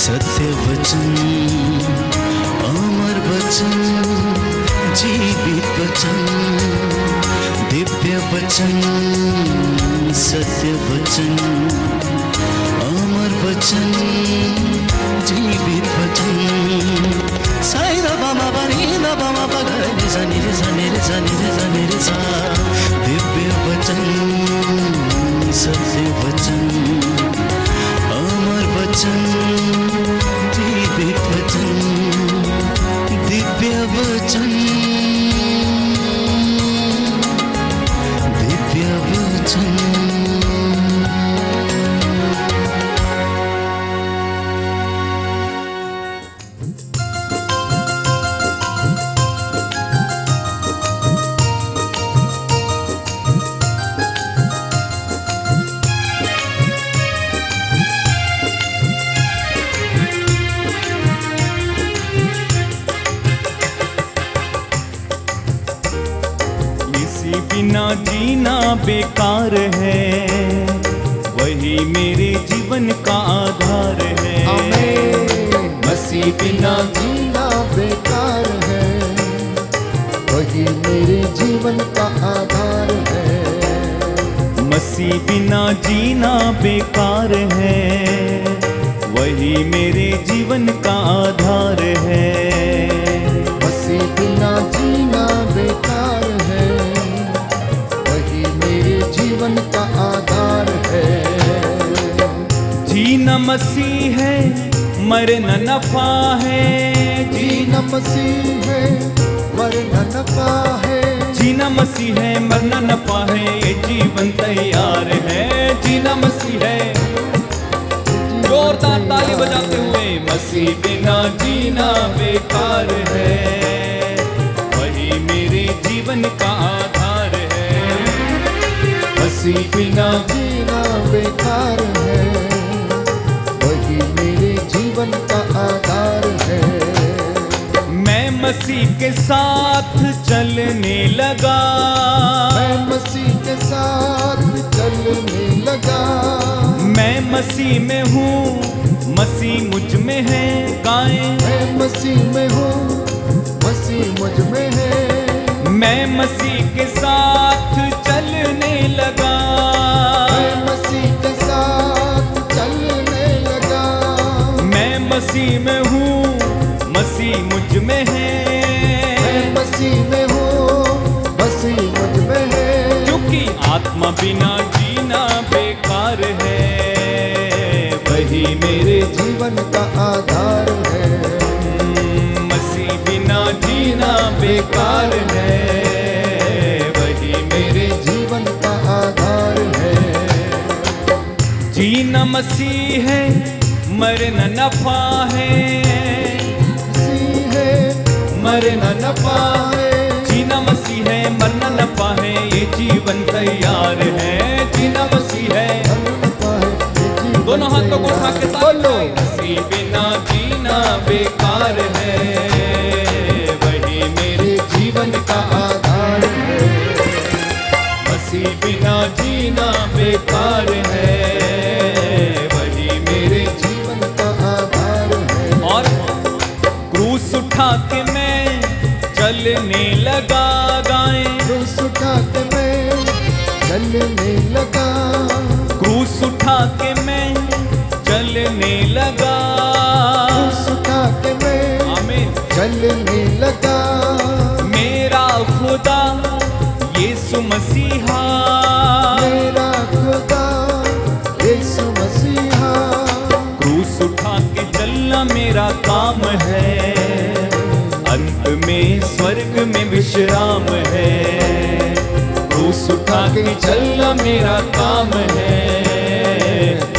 सत्य वचन, अमर वचन, जीवित वचन, दिव्य वचन, सत्य वचन, अमर वचन, जीवित वचन। साई दा बामा बनी दा बामा बगरे रे सनी रे सनी रे सनी रे सनी रे सा। दिव्य वचन, सत्य वचन, अमर वचन, जीवित वचन, दिव्य वचन, दिव्य वचन। बिना जीना बेकार है, वही मेरे जीवन का आधार है। मसीह बिना जीना बेकार है, वही मेरे जीवन का आधार है। मसीह बिना जीना बेकार है, वही मेरे जीवन का आधार है। मसीह बिना जीना बेकार है, जीवन का आधार है। जीना मसीह है, मरना नफा है। जीना मसीह है, मरना नफा है। जीना मसीह है, मरना नफा है, ये जीवन तैयार है। जीना मसीह है, जोरदार ताली बजाते हुए। मसीह बिना जीना बेकार है, वही मेरे जीवन का आधार है। मसीह बिना जीना बेकार है, वही मेरे जीवन का आधार है। मैं मसीह के साथ चलने लगा, मैं मसीह के साथ चलने लगा। मैं मसीह में हूँ, मसीह मुझ में है। गाएं, मैं मसीह में हूँ, मसीह मुझ में है। मैं मसीह के साथ चलने लगा, मैं मसीह के साथ चलने लगा। मैं मसीह में हूँ, मसीह मुझ में है। मैं मसीह में हूँ, मसीह मुझ में है। क्योंकि आत्मा बिना जीना बेकार है, वही मेरे जीवन का आधार है। मसीह बिना जीना बेकार है, वही मेरे जीवन का आधार है। जीना मसीह है, मरना नफा है। मसीह है, मरना नफा है। जीना मसीह है, मरना नफा है, ये जीवन तैयार है। जीना मसीह है, दोनों हाथों को उठा के बोलो। मसीह बिना जीना बेकार है, वही मेरे जीवन का आधार है। मसीह बिना जीना बेकार है, वही मेरे जीवन का आधार है। और क्रूस उठा के मैं चलने लगा। गाएं, क्रूस उठा के मैं चलने लगा। क्रूस उठा के मैं चलने लगा। क्रूस उठा के मैं आमीन। चलने लगा। मेरा खुदा यीशु मसीहा, मेरा खुदा यीशु मसीहा। क्रूस उठा के चलना मेरा काम है, अंत में स्वर्ग में विश्राम है। क्रूस उठा के चलना मेरा काम है,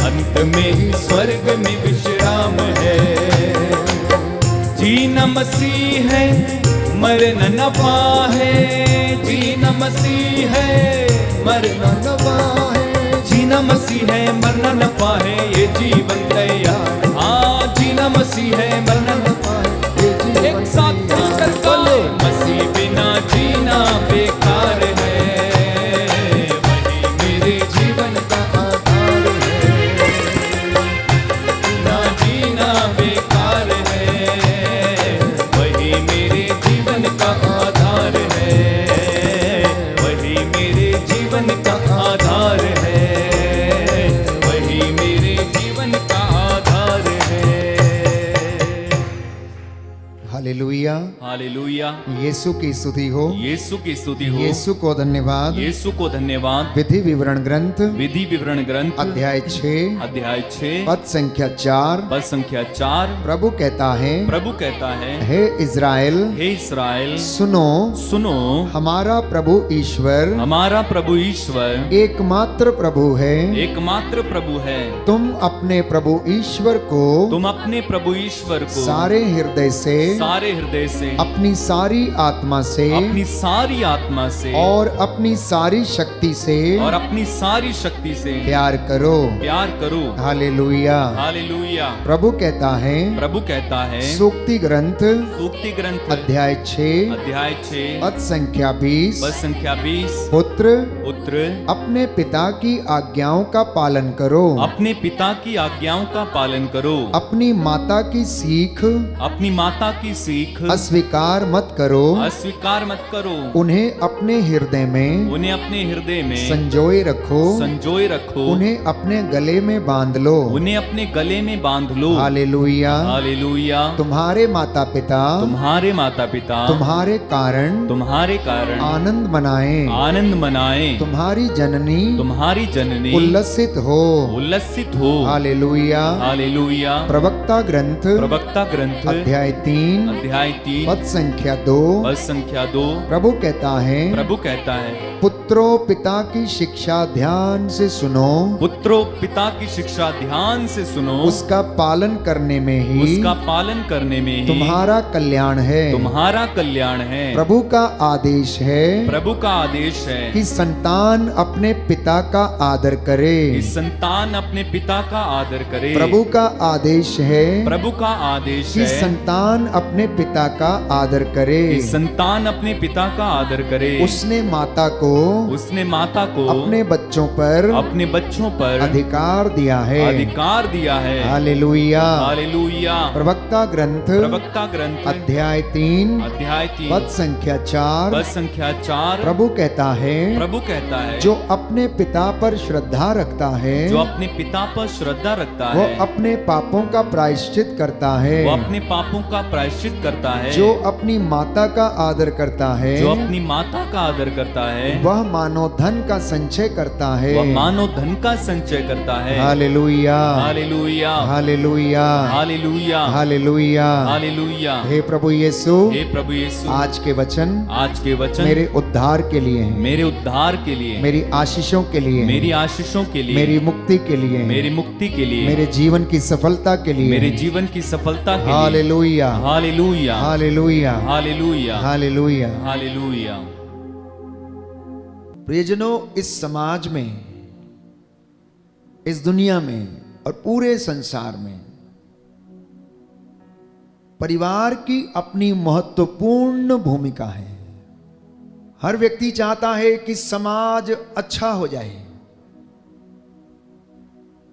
अंत में स्वर्ग में विश्राम है। जीना मसीह है, मरना नफा है। जीना मसीह है, मरना नवा है। जीना मसीह है, मरना नफा है, ये जीवन तैयार। हाँ, जीना मसीह है, मरना नफा है, ये जीवन एक साथ मिलकर बोलो। मसीह बिना जीना बेकार है, वही मेरे जीवन का आधार है। बिना जीना का आधार है, वही मेरे जीवन का आधार है। हालेलुया। हालेलुया। यीशु की स्तुति हो, यीशु की स्तुति हो, यीशु को धन्यवाद। यीशु को धन्यवाद। विधि विवरण ग्रंथ विधि विवरण ग्रंथ अध्याय 6 अध्याय 6 पद संख्या 4 पद संख्या 4 प्रभु कहता है, प्रभु कहता है, हे इज़राइल हे इस्राएल सुनो, सुनो, हमारा प्रभु ईश्वर हमारा प्रभु ईश्वर एकमात्र प्रभु है। एकमात्र प्रभु है। तुम अपने प्रभु ईश्वर को तुम अपने प्रभु ईश्वर को सारे हृदय से, सारे हृदय से, अपनी सारी आत्मा से अपनी सारी आत्मा से और अपनी सारी शक्ति से और अपनी सारी शक्ति से प्यार करो। प्यार करो। हालेलुया। हालेलुया। प्रभु कहता है, प्रभु कहता है, सूक्ति ग्रंथ सूक्ति ग्रंथ अध्याय 6 अध्याय 6 पद संख्या 20 पद संख्या 20 पुत्र पुत्र अपने पिता की आज्ञाओं का पालन करो, अपने पिता की आज्ञाओं का पालन करो, अपनी माता की सीख अपनी माता की सीख अस्वीकार मत करो, अस्वीकार मत करो, उन्हें अपने हृदय में उन्हें अपने हृदय में संजोए रखो, संजोए रखो, उन्हें अपने गले में बांध लो। उन्हें अपने गले में बांध लो। हालेलुया। हालेलुया। तुम्हारे माता पिता तुम्हारे माता पिता तुम्हारे कारण आनंद मनाए, आनंद मनाए, तुम्हारी जननी जननी उल्लसित हो। उल्लसित हो। हालेलुया। हालेलुया। प्रवक्ता ग्रंथ अध्याय 3 पद संख्या 2 पद संख्या 2 प्रभु कहता है, पुत्रों पिता की शिक्षा ध्यान से सुनो, पुत्रों पिता की शिक्षा ध्यान से सुनो, उसका पालन करने में ही तुम्हारा कल्याण है। तुम्हारा कल्याण है। प्रभु का आदेश है, प्रभु का आदेश है कि संतान अपने पिता का आदर करे। कि संतान अपने पिता का आदर करे। प्रभु का आदेश है, प्रभु का आदेश कि है संतान अपने पिता का आदर करे। कि संतान अपने पिता का आदर करे। उसने माता को अपने बच्चों पर अधिकार दिया है। हालेलुया। हालेलुया। प्रवक्ता ग्रंथ अध्याय 3 पद संख्या 4 प्रभु कहता है, जो अपने पिता पर श्रद्धा रखता है, जो अपने पिता पर श्रद्धा रखता वो है, अपने पापों का प्रायश्चित करता है। वो अपने पापों का प्रायश्चित करता है। जो अपनी माता का आदर करता है, जो अपनी माता का आदर करता है, वह मानव धन का संचय करता है। वह मानव धन का संचय करता है। हालेलुया। हालेलुया। हालेलुया। हालेलुया। हालेलुया। हालेलुया। हे प्रभु यीशु, हे प्रभु यीशु, आज के वचन मेरे उद्धार के लिए हैं, मेरे उद्धार के लिए, मेरी आशीषों के लिए, मेरी आशीषों के लिए, मेरी मुक्ति के लिए, मेरी मुक्ति के लिए, मेरे जीवन की सफलता के लिए, मेरे जीवन की सफलता के लिए। हालेलुया। हालेलुया। हालेलुया। हालेलुया। हालेलुया। हालेलुया। प्रियजनों, इस समाज में, इस दुनिया में और पूरे संसार में परिवार की अपनी महत्वपूर्ण भूमिका है। हर व्यक्ति चाहता है कि समाज अच्छा हो जाए।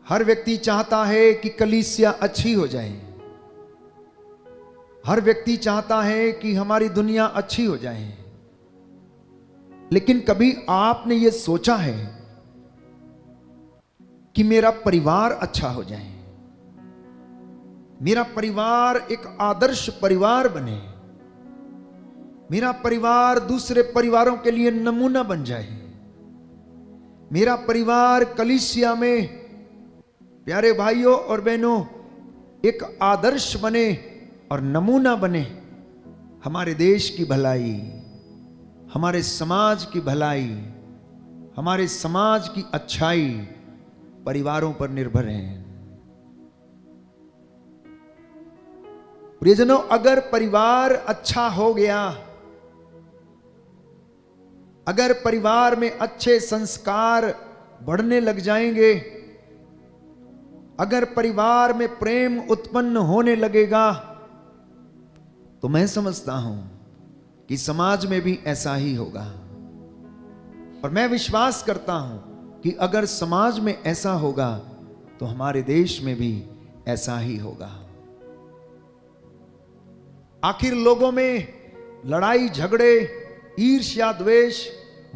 हर व्यक्ति चाहता है कि कलीसिया अच्छी हो जाए। हर व्यक्ति चाहता है कि हमारी दुनिया अच्छी हो जाए। लेकिन कभी आपने ये सोचा है कि मेरा परिवार अच्छा हो जाए, मेरा परिवार एक आदर्श परिवार बने, मेरा परिवार दूसरे परिवारों के लिए नमूना बन जाए, मेरा परिवार कलीसिया में प्यारे भाइयों और बहनों एक आदर्श बने और नमूना बने। हमारे देश की भलाई, हमारे समाज की भलाई, हमारे समाज की अच्छाई परिवारों पर निर्भर है। प्रियजनों, अगर परिवार अच्छा हो गया, अगर परिवार में अच्छे संस्कार बढ़ने लग जाएंगे, अगर परिवार में प्रेम उत्पन्न होने लगेगा, तो मैं समझता हूं कि समाज में भी ऐसा ही होगा। और मैं विश्वास करता हूं कि अगर समाज में ऐसा होगा तो हमारे देश में भी ऐसा ही होगा। आखिर लोगों में लड़ाई झगड़े, ईर्ष्या द्वेष,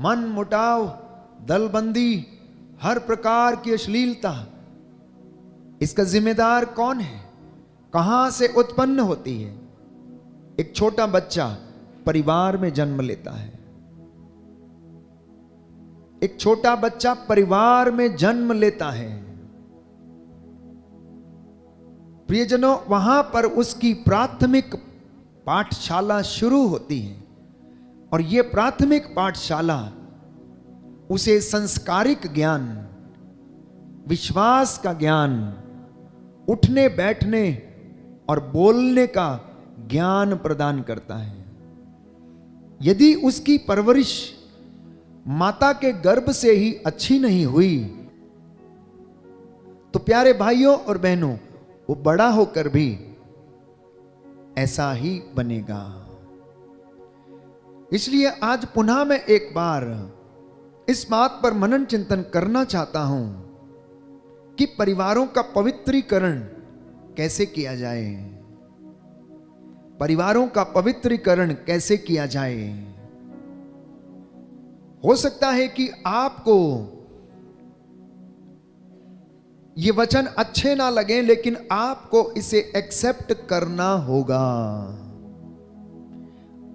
मन मुटाव दलबंदी, हर प्रकार की अश्लीलता, इसका जिम्मेदार कौन है? कहां से उत्पन्न होती है? एक छोटा बच्चा परिवार में जन्म लेता है। एक छोटा बच्चा परिवार में जन्म लेता है। प्रियजनों, वहां पर उसकी प्राथमिक पाठशाला शुरू होती है और यह प्राथमिक पाठशाला उसे संस्कारिक ज्ञान, विश्वास का ज्ञान, उठने बैठने और बोलने का ज्ञान प्रदान करता है। यदि उसकी परवरिश माता के गर्भ से ही अच्छी नहीं हुई तो प्यारे भाइयों और बहनों, वो बड़ा होकर भी ऐसा ही बनेगा। इसलिए आज पुनः मैं एक बार इस बात पर मनन चिंतन करना चाहता हूं कि परिवारों का पवित्रीकरण कैसे किया जाए। परिवारों का पवित्रीकरण कैसे किया जाए। हो सकता है कि आपको ये वचन अच्छे ना लगे, लेकिन आपको इसे एक्सेप्ट करना होगा।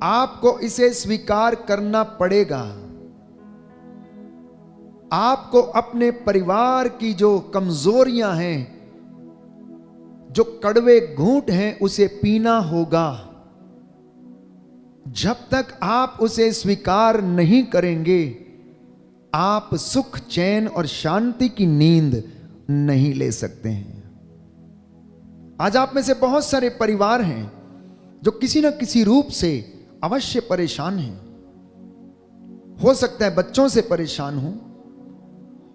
आपको इसे स्वीकार करना पड़ेगा। आपको अपने परिवार की जो कमजोरियां हैं, जो कड़वे घूंट हैं, उसे पीना होगा। जब तक आप उसे स्वीकार नहीं करेंगे, आप सुख, चैन और शांति की नींद नहीं ले सकते हैं। आज आप में से बहुत सारे परिवार हैं जो किसी न किसी रूप से अवश्य परेशान हैं। हो सकता है बच्चों से परेशान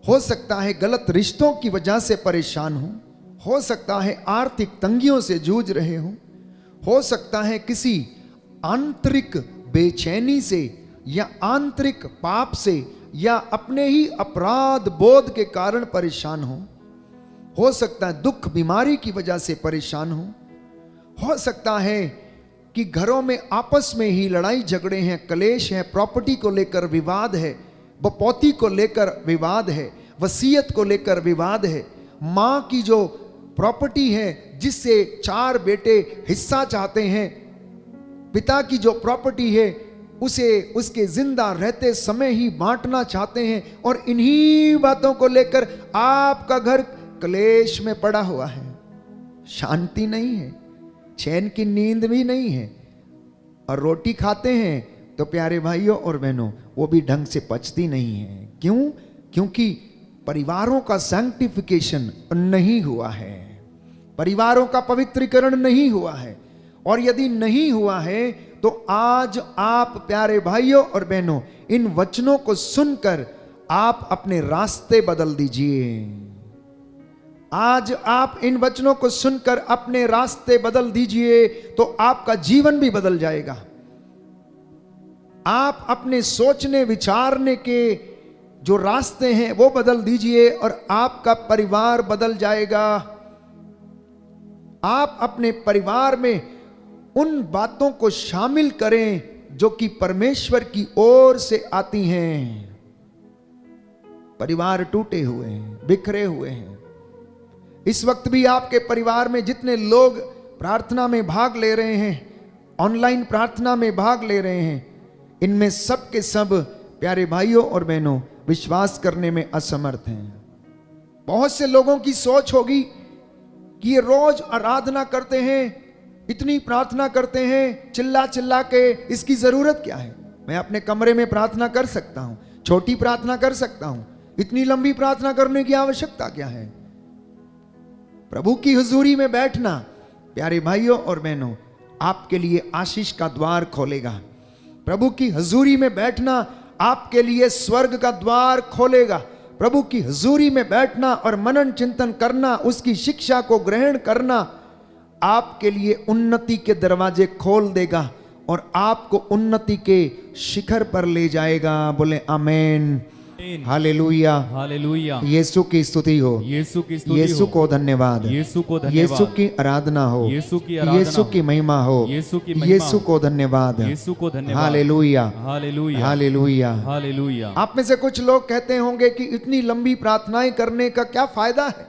हो सकता है गलत रिश्तों की वजह से परेशान हो सकता है आर्थिक तंगियों से जूझ रहे हो सकता है किसी आंतरिक बेचैनी से या आंतरिक पाप से या अपने ही अपराध बोध के कारण परेशान हो सकता है दुख बीमारी की वजह से परेशान हो सकता है कि घरों में आपस में ही लड़ाई झगड़े हैं, कलेश है, प्रॉपर्टी को लेकर विवाद है, बपौती को लेकर विवाद है, वसीयत को लेकर विवाद है, मां की जो प्रॉपर्टी है जिससे 4 बेटे हिस्सा चाहते हैं, पिता की जो प्रॉपर्टी है उसे उसके जिंदा रहते समय ही बांटना चाहते हैं, और इन्हीं बातों को लेकर आपका घर क्लेश में पड़ा हुआ है। शांति नहीं है, चैन की नींद भी नहीं है, और रोटी खाते हैं तो प्यारे भाइयों और बहनों वो भी ढंग से पचती नहीं है। क्यों? क्योंकि परिवारों का सैंक्टिफिकेशन नहीं हुआ है, परिवारों का पवित्रीकरण नहीं हुआ है। और यदि नहीं हुआ है तो आज आप प्यारे भाइयों और बहनों इन वचनों को सुनकर आप अपने रास्ते बदल दीजिए। आज आप इन वचनों को सुनकर अपने रास्ते बदल दीजिए तो आपका जीवन भी बदल जाएगा। आप अपने सोचने विचारने के जो रास्ते हैं वो बदल दीजिए और आपका परिवार बदल जाएगा। आप अपने परिवार में उन बातों को शामिल करें जो कि परमेश्वर की ओर से आती हैं। परिवार टूटे हुए हैं, बिखरे हुए हैं। इस वक्त भी आपके परिवार में जितने लोग प्रार्थना में भाग ले रहे हैं, ऑनलाइन प्रार्थना में भाग ले रहे हैं, इनमें सब के सब प्यारे भाइयों और बहनों विश्वास करने में असमर्थ हैं। बहुत से लोगों की सोच होगी कि ये रोज आराधना करते हैं, इतनी प्रार्थना करते हैं, चिल्ला चिल्ला के, इसकी जरूरत क्या है? मैं अपने कमरे में प्रार्थना कर सकता हूं, छोटी प्रार्थना कर सकता हूं, इतनी लंबी प्रार्थना करने की आवश्यकता क्या है? प्रभु की हुजूरी में बैठना प्यारे भाइयों और बहनों आपके लिए आशीष का द्वार खोलेगा। प्रभु की हुजूरी में बैठना आपके लिए स्वर्ग का द्वार खोलेगा। प्रभु की हुजूरी में बैठना और मनन चिंतन करना, उसकी शिक्षा को ग्रहण करना आपके लिए उन्नति के दरवाजे खोल देगा और आपको उन्नति के शिखर पर ले जाएगा। बोले आमीन। हालेलुया। हालेलुया। यीशु की स्तुति हो, यीशु की स्तुति यीशु हो। को धन्यवाद, यीशु को धन्यवाद। यीशु की आराधना हो, यीशु की आराधना यीशु की हो। महिमा हो, यीशु की महिमा यीशु हो। को धन्यवाद, यीशु को धन्यवाद। हालेलुया, हालेलुया। हालेलुया। हालेलुया। आप में से कुछ लोग कहते होंगे कि इतनी लंबी प्रार्थनाएं करने का क्या फायदा है,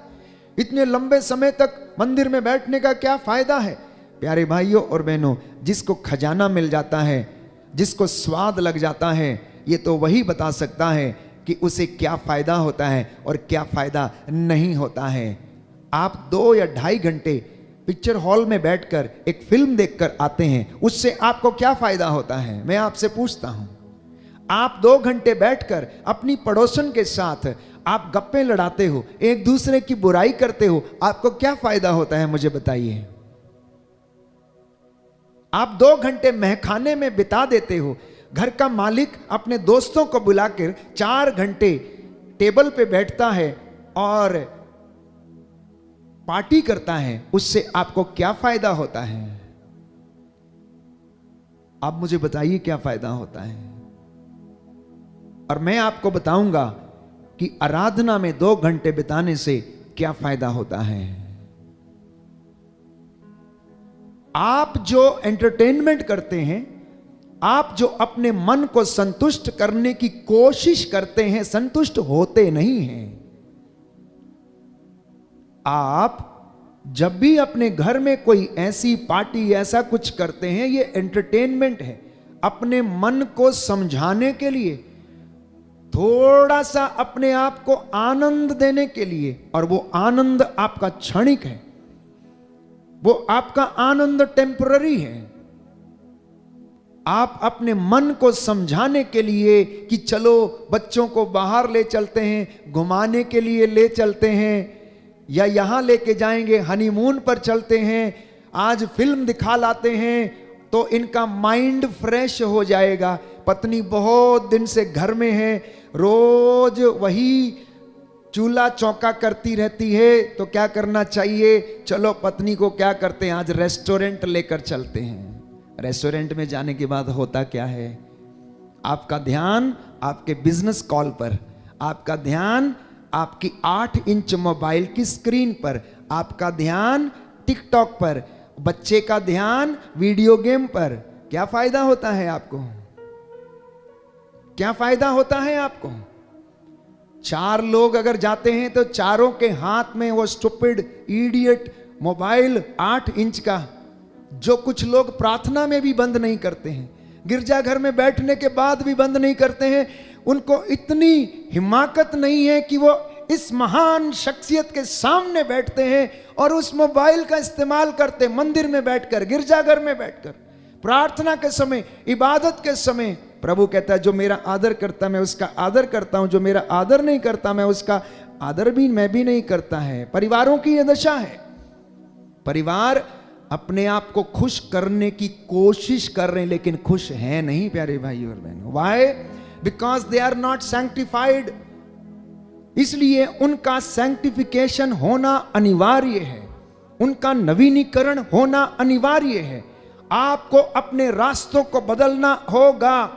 इतने लंबे समय तक मंदिर में बैठने का क्या फायदा है। प्यारे भाइयों और बहनों, जिसको खजाना मिल जाता है, जिसको स्वाद लग जाता है, ये तो वही बता सकता है कि उसे क्या फायदा होता है और क्या फायदा नहीं होता है। आप 2 या 2.5 घंटे पिक्चर हॉल में बैठकर एक फिल्म देखकर आते हैं, उससे आपको क्या फायदा होता है? मैं आपसे पूछता हूं। आप 2 घंटे बैठकर अपनी पड़ोसन के साथ आप गप्पे लड़ाते हो, एक दूसरे की बुराई करते हो, आपको क्या फायदा होता है? मुझे बताइए। आप 2 घंटे महखाने में बिता देते हो, घर का मालिक अपने दोस्तों को बुलाकर 4 घंटे टेबल पे बैठता है और पार्टी करता है, उससे आपको क्या फायदा होता है? आप मुझे बताइए क्या फायदा होता है। और मैं आपको बताऊंगा कि आराधना में 2 घंटे बिताने से क्या फायदा होता है। आप जो एंटरटेनमेंट करते हैं, आप जो अपने मन को संतुष्ट करने की कोशिश करते हैं, संतुष्ट होते नहीं हैं। आप जब भी अपने घर में कोई ऐसी पार्टी, ऐसा कुछ करते हैं, ये एंटरटेनमेंट है, अपने मन को समझाने के लिए, थोड़ा सा अपने आप को आनंद देने के लिए। और वो आनंद आपका क्षणिक है, वो आपका आनंद टेम्पररी है। आप अपने मन को समझाने के लिए कि चलो बच्चों को बाहर ले चलते हैं, घुमाने के लिए ले चलते हैं, या यहां लेके जाएंगे, हनीमून पर चलते हैं, आज फिल्म दिखा लाते हैं तो इनका माइंड फ्रेश हो जाएगा। पत्नी बहुत दिन से घर में है, रोज वही चूल्हा चौका करती रहती है, तो क्या करना चाहिए? चलो पत्नी को क्या करते हैं, आज रेस्टोरेंट लेकर चलते हैं। रेस्टोरेंट में जाने के बाद होता क्या है? आपका ध्यान आपके बिजनेस कॉल पर, आपका ध्यान आपकी 8 इंच मोबाइल की स्क्रीन पर, आपका ध्यान टिकटॉक पर, बच्चे का ध्यान वीडियो गेम पर। क्या फायदा होता है आपको? क्या फायदा होता है आपको? 4 लोग अगर जाते हैं तो चारों के हाथ में वो स्टूपिड इडियट मोबाइल 8 इंच का, जो कुछ लोग प्रार्थना में भी बंद नहीं करते हैं, गिरजाघर में बैठने के बाद भी बंद नहीं करते हैं। उनको इतनी हिम्मत नहीं है कि वो इस महान शख्सियत के सामने बैठते हैं और उस मोबाइल का इस्तेमाल करते, मंदिर में बैठकर, गिरजाघर में बैठकर, प्रार्थना के समय, इबादत के समय। प्रभु कहता है जो मेरा आदर करता मैं उसका आदर करता हूं, जो मेरा आदर नहीं करता मैं उसका आदर भी मैं भी नहीं करता है। परिवारों की यह दशा है। परिवार अपने आप को खुश करने की कोशिश कर रहे हैं लेकिन खुश हैं नहीं प्यारे भाई और बहनों। Why? Because they are not sanctified. इसलिए उनका सैंक्टिफिकेशन होना अनिवार्य है, उनका नवीनीकरण होना अनिवार्य है। आपको अपने रास्तों को बदलना होगा।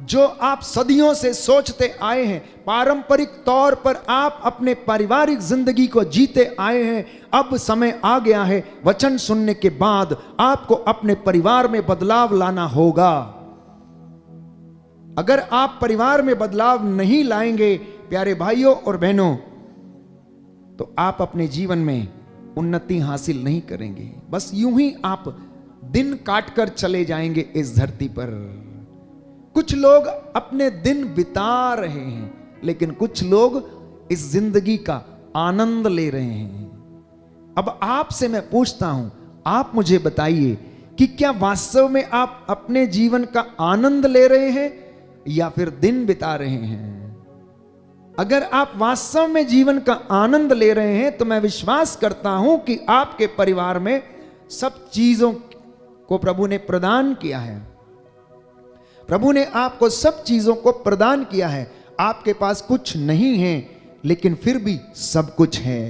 जो आप सदियों से सोचते आए हैं, पारंपरिक तौर पर आप अपने पारिवारिक जिंदगी को जीते आए हैं, अब समय आ गया है वचन सुनने के बाद आपको अपने परिवार में बदलाव लाना होगा। अगर आप परिवार में बदलाव नहीं लाएंगे प्यारे भाइयों और बहनों, तो आप अपने जीवन में उन्नति हासिल नहीं करेंगे। बस यूं ही आप दिन काटकर चले जाएंगे इस धरती पर। कुछ लोग अपने दिन बिता रहे हैं लेकिन कुछ लोग इस जिंदगी का आनंद ले रहे हैं। अब आपसे मैं पूछता हूं, आप मुझे बताइए कि क्या वास्तव में आप अपने जीवन का आनंद ले रहे हैं या फिर दिन बिता रहे हैं? अगर आप वास्तव में जीवन का आनंद ले रहे हैं तो मैं विश्वास करता हूं कि आपके परिवार में सब चीजों को प्रभु ने प्रदान किया है। प्रभु ने आपको सब चीजों को प्रदान किया है। आपके पास कुछ नहीं है लेकिन फिर भी सब कुछ है।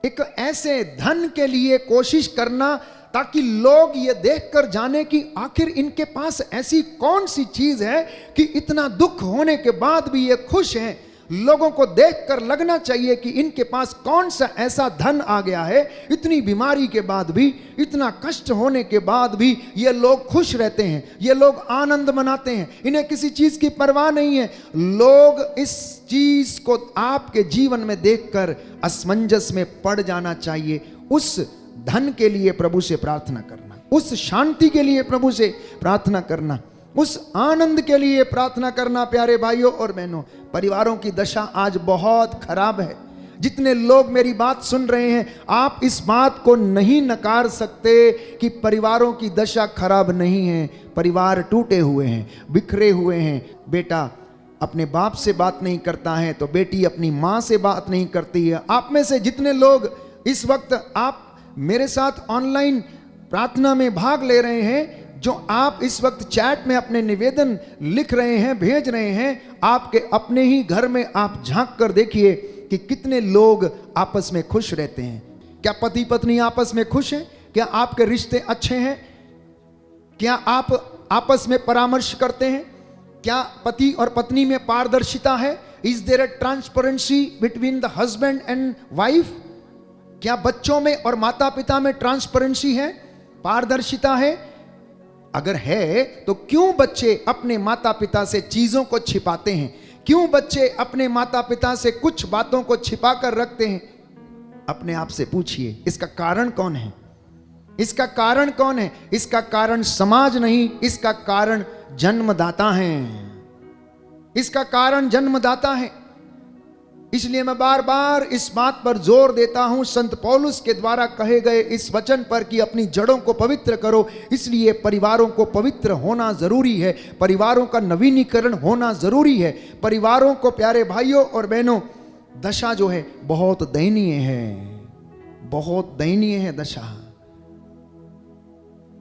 एक ऐसे धन के लिए कोशिश करना ताकि लोग ये देखकर जाने कि आखिर इनके पास ऐसी कौन सी चीज है कि इतना दुख होने के बाद भी ये खुश हैं। लोगों को देखकर लगना चाहिए कि इनके पास कौन सा ऐसा धन आ गया है, इतनी बीमारी के बाद भी, इतना कष्ट होने के बाद भी ये लोग खुश रहते हैं, ये लोग आनंद मनाते हैं, इन्हें किसी चीज की परवाह नहीं है। लोग इस चीज को आपके जीवन में देखकर असमंजस में पड़ जाना चाहिए। उस धन के लिए प्रभु से प्रार्थना करना, उस शांति के लिए प्रभु से प्रार्थना करना, उस आनंद के लिए प्रार्थना करना। प्यारे भाइयों और बहनों, परिवारों की दशा आज बहुत खराब है। जितने लोग मेरी बात सुन रहे हैं, आप इस बात को नहीं नकार सकते कि परिवारों की दशा खराब नहीं है। परिवार टूटे हुए हैं, बिखरे हुए हैं। बेटा अपने बाप से बात नहीं करता है तो बेटी अपनी माँ से बात नहीं करती है। आप में से जितने लोग इस वक्त आप मेरे साथ ऑनलाइन प्रार्थना में भाग ले रहे हैं, जो आप इस वक्त चैट में अपने निवेदन लिख रहे हैं, भेज रहे हैं, आपके अपने ही घर में आप झांक कर देखिए कि कितने लोग आपस में खुश रहते हैं। क्या पति पत्नी आपस में खुश हैं? क्या आपके रिश्ते अच्छे हैं? क्या आप आपस में परामर्श करते हैं? क्या पति और पत्नी में पारदर्शिता है? Is there a transparency between the husband and wife? क्या बच्चों में और माता पिता में ट्रांसपेरेंसी है, पारदर्शिता है? अगर है तो क्यों बच्चे अपने माता पिता से चीजों को छिपाते हैं? क्यों बच्चे अपने माता पिता से कुछ बातों को छिपा कर रखते हैं? अपने आप से पूछिए, इसका कारण कौन है? इसका कारण कौन है? इसका कारण समाज नहीं, इसका कारण जन्मदाता है। इसका कारण जन्मदाता है। इसलिए मैं बार बार इस बात पर जोर देता हूं, संत पौलुस के द्वारा कहे गए इस वचन पर कि अपनी जड़ों को पवित्र करो। इसलिए परिवारों को पवित्र होना जरूरी है, परिवारों का नवीनीकरण होना जरूरी है। परिवारों को, प्यारे भाइयों और बहनों, दशा जो है बहुत दयनीय है, बहुत दयनीय है दशा,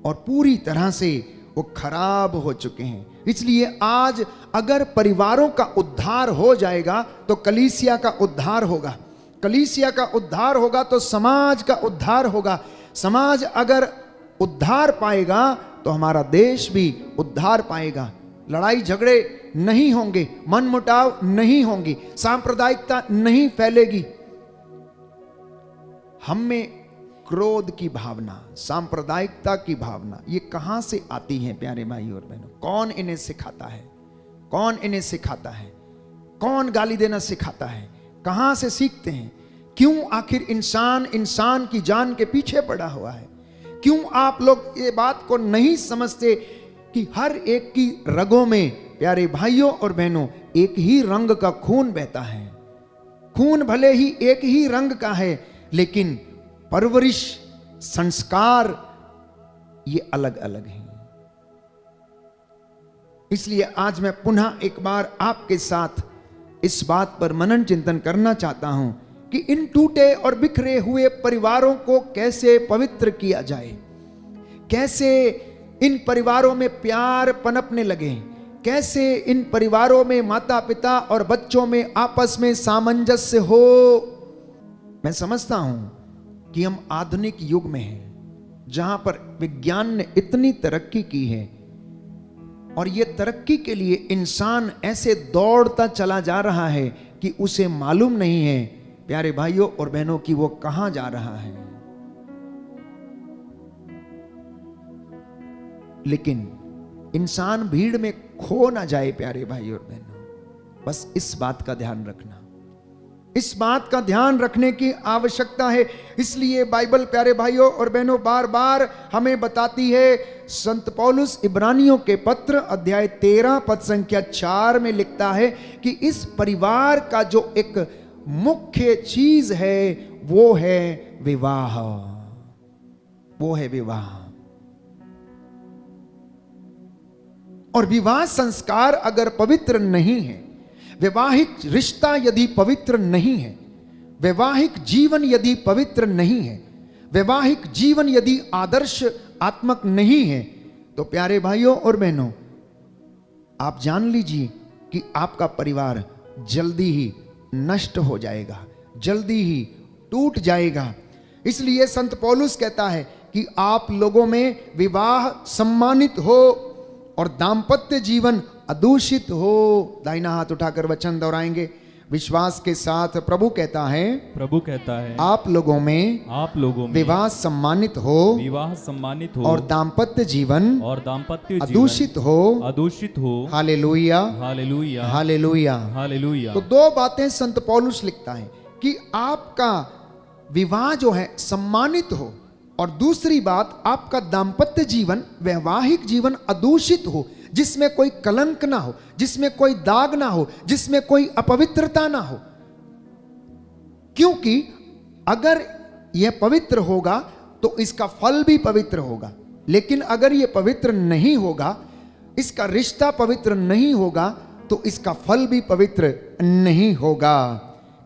और पूरी तरह से वो खराब हो चुके हैं। इसलिए आज अगर परिवारों का उद्धार हो जाएगा तो कलीसिया का उद्धार होगा। कलीसिया का उद्धार होगा तो समाज का उद्धार होगा। समाज अगर उद्धार पाएगा तो हमारा देश भी उद्धार पाएगा। लड़ाई झगड़े नहीं होंगे, मनमुटाव नहीं होंगी, सांप्रदायिकता नहीं फैलेगी। हम में क्रोध की भावना, सांप्रदायिकता की भावना, ये कहां से आती है प्यारे भाई और बहनों? कौन इन्हें सिखाता है? कौन इन्हें सिखाता है? कौन गाली देना सिखाता है? कहां से सीखते हैं? क्यों आखिर इंसान की जान के पीछे पड़ा हुआ है? क्यों आप लोग ये बात को नहीं समझते कि हर एक की रगों में, प्यारे भाइयों और बहनों, एक ही रंग का खून बहता है। खून भले ही एक ही रंग का है, लेकिन परवरिश, संस्कार ये अलग अलग हैं। इसलिए आज मैं पुनः एक बार आपके साथ इस बात पर मनन चिंतन करना चाहता हूं कि इन टूटे और बिखरे हुए परिवारों को कैसे पवित्र किया जाए, कैसे इन परिवारों में प्यार पनपने लगे, कैसे इन परिवारों में माता पिता और बच्चों में आपस में सामंजस्य हो। मैं समझता हूं कि हम आधुनिक युग में हैं, जहां पर विज्ञान ने इतनी तरक्की की है, और यह तरक्की के लिए इंसान ऐसे दौड़ता चला जा रहा है कि उसे मालूम नहीं है, प्यारे भाइयों और बहनों, कि वो कहां जा रहा है। लेकिन इंसान भीड़ में खो ना जाए प्यारे भाइयों और बहनों, बस इस बात का ध्यान रखना, इस बात का ध्यान रखने की आवश्यकता है। इसलिए बाइबल प्यारे भाइयों और बहनों बार बार हमें बताती है। संत पौलुस इब्रानियों के पत्र अध्याय 13 पद संख्या 4 में लिखता है कि इस परिवार का जो एक मुख्य चीज है वो है विवाह, वो है विवाह। और विवाह संस्कार अगर पवित्र नहीं है, वैवाहिक रिश्ता यदि पवित्र नहीं है, वैवाहिक जीवन यदि पवित्र नहीं है, वैवाहिक जीवन यदि आदर्श आत्मक नहीं है, तो प्यारे भाइयों और बहनों, आप जान लीजिए कि आपका परिवार जल्दी ही नष्ट हो जाएगा, जल्दी ही टूट जाएगा। इसलिए संत पौलुस कहता है कि कि आप लोगों में विवाह सम्मानित हो और दाम्पत्य जीवन अदूषित हो। दाहिना हाथ उठाकर वचन दोहराएंगे विश्वास के साथ। प्रभु कहता है आप लोगों में विवाह सम्मानित हो, विवाह सम्मानित हो और दाम्पत्य जीवन अदूषित हो। हालेलुया, हालेलुया, हालेलुया, हालेलुया। तो दो बातें संत पौलुस लिखता है कि आपका विवाह जो है सम्मानित हो, और दूसरी बात आपका दाम्पत्य जीवन, वैवाहिक जीवन अदूषित हो, जिसमें कोई कलंक ना हो, जिसमें कोई दाग ना हो, जिसमें कोई अपवित्रता ना हो। क्योंकि अगर यह पवित्र होगा तो इसका फल भी पवित्र होगा, लेकिन अगर यह पवित्र नहीं होगा, इसका रिश्ता पवित्र नहीं होगा, तो इसका फल भी पवित्र नहीं होगा।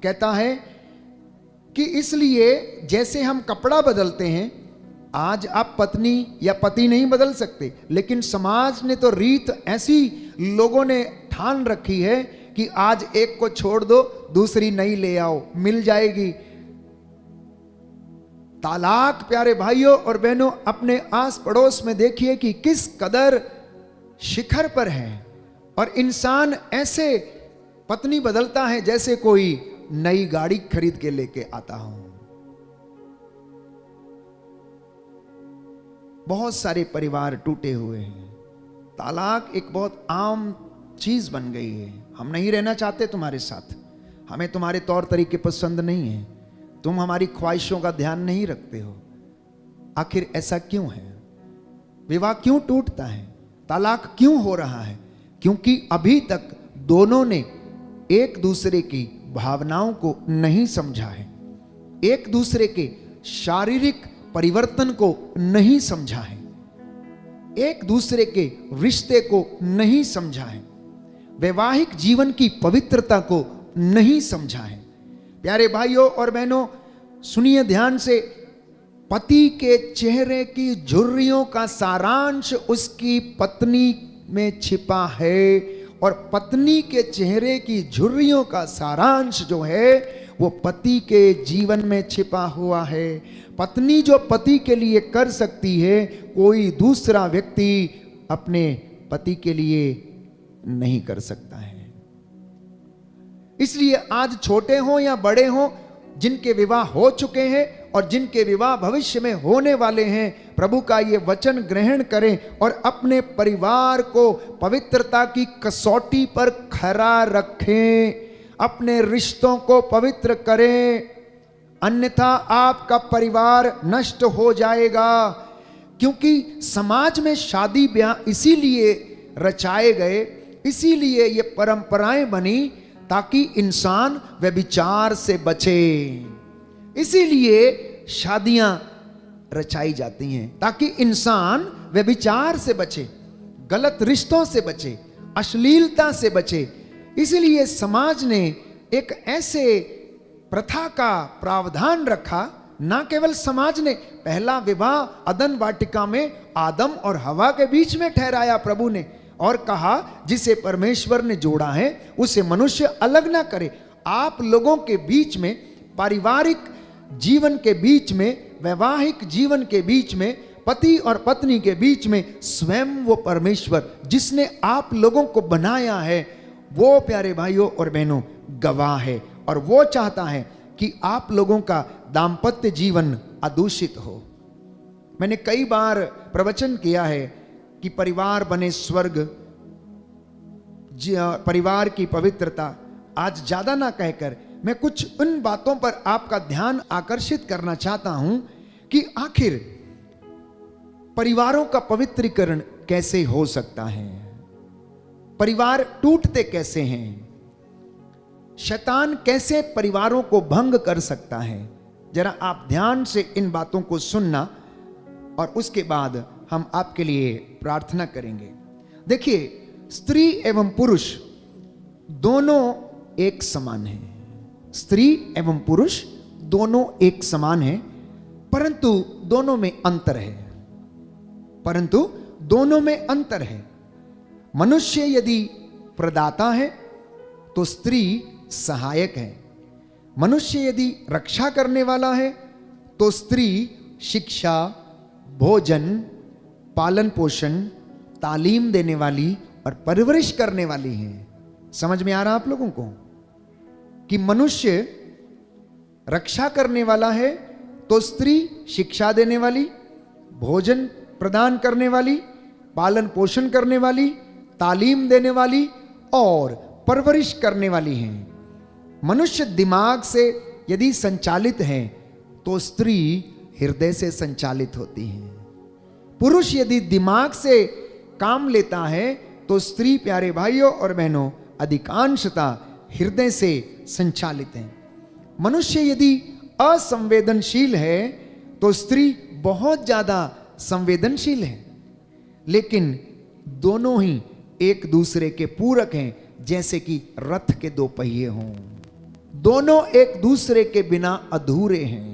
कहता है कि इसलिए जैसे हम कपड़ा बदलते हैं, आज आप पत्नी या पति नहीं बदल सकते, लेकिन समाज ने तो रीत ऐसी लोगों ने ठान रखी है कि आज एक को छोड़ दो, दूसरी नई ले आओ, मिल जाएगी। तालाक प्यारे भाइयों और बहनों अपने आस पड़ोस में देखिए कि किस कदर शिखर पर है, और इंसान ऐसे पत्नी बदलता है जैसे कोई नई गाड़ी खरीद के लेके आता हूं। बहुत सारे परिवार टूटे हुए हैं। तालाक एक बहुत आम चीज बन गई है। हम नहीं रहना चाहते तुम्हारे साथ, हमें तुम्हारे तौर तरीके पसंद नहीं है, तुम हमारी ख्वाहिशों का ध्यान नहीं रखते हो। आखिर ऐसा क्यों है? विवाह क्यों टूटता है? तालाक क्यों हो रहा है? क्योंकि अभी तक दोनों ने एक दूसरे की भावनाओं को नहीं समझा है, एक दूसरे के शारीरिक परिवर्तन को नहीं समझा है, एक दूसरे के रिश्ते को नहीं समझा है, वैवाहिक जीवन की पवित्रता को नहीं समझा है। प्यारे भाइयों और बहनों सुनिए ध्यान से, पति के चेहरे की झुर्रियों का सारांश उसकी पत्नी में छिपा है, और पत्नी के चेहरे की झुर्रियों का सारांश जो है वो पति के जीवन में छिपा हुआ है। पत्नी जो पति के लिए कर सकती है, कोई दूसरा व्यक्ति अपने पति के लिए नहीं कर सकता है। इसलिए आज छोटे हों या बड़े हों, जिनके विवाह हो चुके हैं और जिनके विवाह भविष्य में होने वाले हैं, प्रभु का ये वचन ग्रहण करें और अपने परिवार को पवित्रता की कसौटी पर खरा रखें, अपने रिश्तों को पवित्र करें, अन्यथा आपका परिवार नष्ट हो जाएगा। क्योंकि समाज में शादी ब्याह इसीलिए रचाए गए, इसीलिए ये परंपराएं बनी ताकि इंसान व्यभिचार से बचे। इसीलिए शादियां रचाई जाती हैं ताकि इंसान व्यभिचार से बचे, गलत रिश्तों से बचे, अश्लीलता से बचे। इसलिए समाज ने एक ऐसे प्रथा का प्रावधान रखा, ना केवल समाज ने, पहला विवाह अदन वाटिका में आदम और हवा के बीच में ठहराया प्रभु ने, और कहा जिसे परमेश्वर ने जोड़ा है उसे मनुष्य अलग ना करे। आप लोगों के बीच में, पारिवारिक जीवन के बीच में, वैवाहिक जीवन के बीच में, पति और पत्नी के बीच में स्वयं वो परमेश्वर जिसने आप लोगों को बनाया है, वो प्यारे भाइयों और बहनों गवाह है, और वो चाहता है कि आप लोगों का दाम्पत्य जीवन अदूषित हो। मैंने कई बार प्रवचन किया है कि परिवार बने स्वर्ग, परिवार की पवित्रता। आज ज्यादा ना कहकर मैं कुछ उन बातों पर आपका ध्यान आकर्षित करना चाहता हूं कि आखिर परिवारों का पवित्रीकरण कैसे हो सकता है, परिवार टूटते कैसे हैं, शैतान कैसे परिवारों को भंग कर सकता है। जरा आप ध्यान से इन बातों को सुनना और उसके बाद हम आपके लिए प्रार्थना करेंगे। देखिए, स्त्री एवं पुरुष दोनों एक समान हैं। स्त्री एवं पुरुष दोनों एक समान हैं, परंतु दोनों में अंतर है। परंतु दोनों में अंतर है। मनुष्य यदि प्रदाता है तो स्त्री सहायक है। मनुष्य यदि रक्षा करने वाला है तो स्त्री शिक्षा भोजन, पालन पोषण, तालीम देने वाली और परवरिश करने वाली हैं। समझ में आ रहा आप लोगों को कि मनुष्य रक्षा करने वाला है तो स्त्री शिक्षा देने वाली, भोजन प्रदान करने वाली, पालन पोषण करने वाली, तालीम देने वाली और परवरिश करने वाली हैं। मनुष्य दिमाग से यदि संचालित है तो स्त्री हृदय से संचालित होती है। पुरुष यदि दिमाग से काम लेता है तो स्त्री, प्यारे भाइयों और बहनों, अधिकांशता हृदय से संचालित है। मनुष्य यदि असंवेदनशील है तो स्त्री बहुत ज्यादा संवेदनशील है। लेकिन दोनों ही एक दूसरे के पूरक हैं, जैसे कि रथ के दो पहिए हों। दोनों एक दूसरे के बिना अधूरे हैं।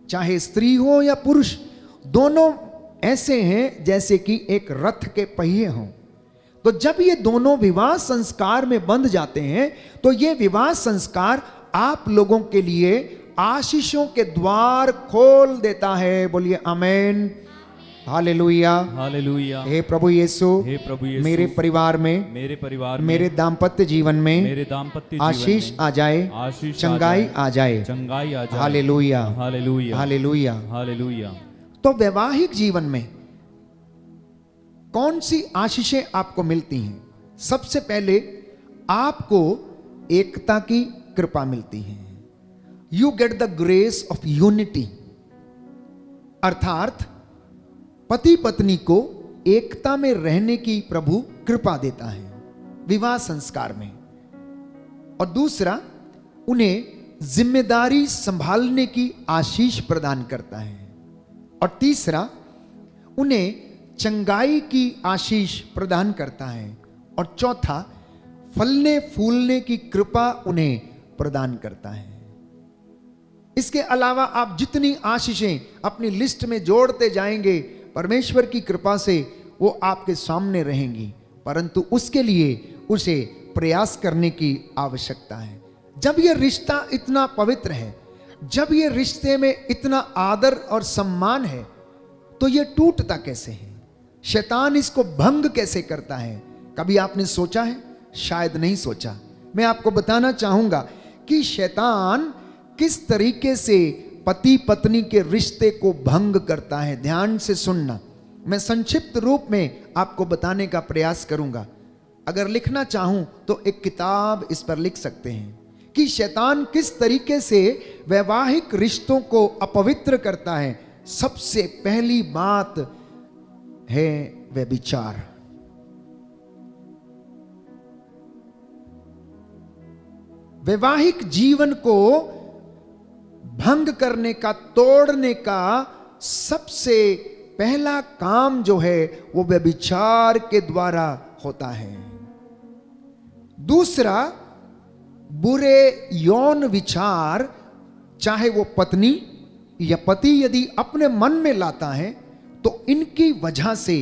चाहे स्त्री हो या पुरुष, दोनों ऐसे हैं जैसे कि एक रथ के पहिए हों। तो जब ये दोनों विवाह संस्कार में बंध जाते हैं तो ये विवाह संस्कार आप लोगों के लिए आशीषों के द्वार खोल देता है। बोलिए आमेन, हालेलुया, हालेलुया। हे प्रभु यीशु, हे प्रभु यीशु, मेरे परिवार में, मेरे दाम्पत्य जीवन में आशीष आ जाए, चंगाई आ जाए, हालेलुया, हालेलुया, हालेलुया, हालेलुया। तो वैवाहिक जीवन में कौन सी आशीषें आपको मिलती हैं? सबसे पहले आपको एकता की कृपा मिलती है। You get the grace of unity, अर्थात पति पत्नी को एकता में रहने की प्रभु कृपा देता है विवाह संस्कार में। और दूसरा, उन्हें जिम्मेदारी संभालने की आशीष प्रदान करता है। और तीसरा, उन्हें चंगाई की आशीष प्रदान करता है। और चौथा, फलने फूलने की कृपा उन्हें प्रदान करता है। इसके अलावा आप जितनी आशीषें अपनी लिस्ट में जोड़ते जाएंगे, परमेश्वर की कृपा से वो आपके सामने रहेंगी, परंतु उसके लिए उसे प्रयास करने की आवश्यकता है। जब यह रिश्ता इतना पवित्र है, जब यह रिश्ते में इतना आदर और सम्मान है, तो यह टूटता कैसे है? शैतान इसको भंग कैसे करता है? कभी आपने सोचा है? शायद नहीं सोचा। मैं आपको बताना चाहूंगा कि शैतान किस तरीके से पति पत्नी के रिश्ते को भंग करता है। ध्यान से सुनना, मैं संक्षिप्त रूप में आपको बताने का प्रयास करूंगा। अगर लिखना चाहूं तो एक किताब इस पर लिख सकते हैं कि शैतान किस तरीके से वैवाहिक रिश्तों को अपवित्र करता है। सबसे पहली बात है व्यभिचार। वैवाहिक जीवन को भंग करने का, तोड़ने का सबसे पहला काम जो है वो व्यभिचार के द्वारा होता है। दूसरा, बुरे यौन विचार, चाहे वो पत्नी या पति यदि अपने मन में लाता है तो इनकी वजह से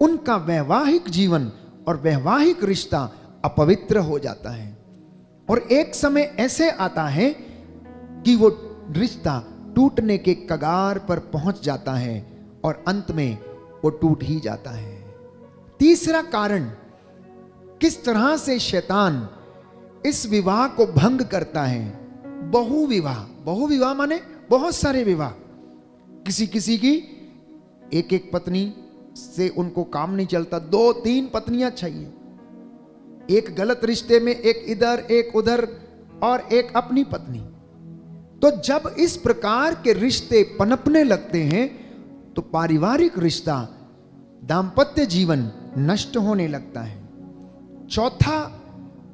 उनका वैवाहिक जीवन और वैवाहिक रिश्ता अपवित्र हो जाता है। और एक समय ऐसे आता है कि वो रिश्ता टूटने के कगार पर पहुंच जाता है और अंत में वो टूट ही जाता है। तीसरा कारण, किस तरह से शैतान इस विवाह को भंग करता है। बहुविवाह, बहुविवाह माने बहुत सारे विवाह। किसी किसी की एक एक पत्नी से उनको काम नहीं चलता, 2-3 पत्नियां चाहिए। एक गलत रिश्ते में एक इधर एक उधर और एक अपनी पत्नी। तो जब इस प्रकार के रिश्ते पनपने लगते हैं तो पारिवारिक रिश्ता, दाम्पत्य जीवन नष्ट होने लगता है। चौथा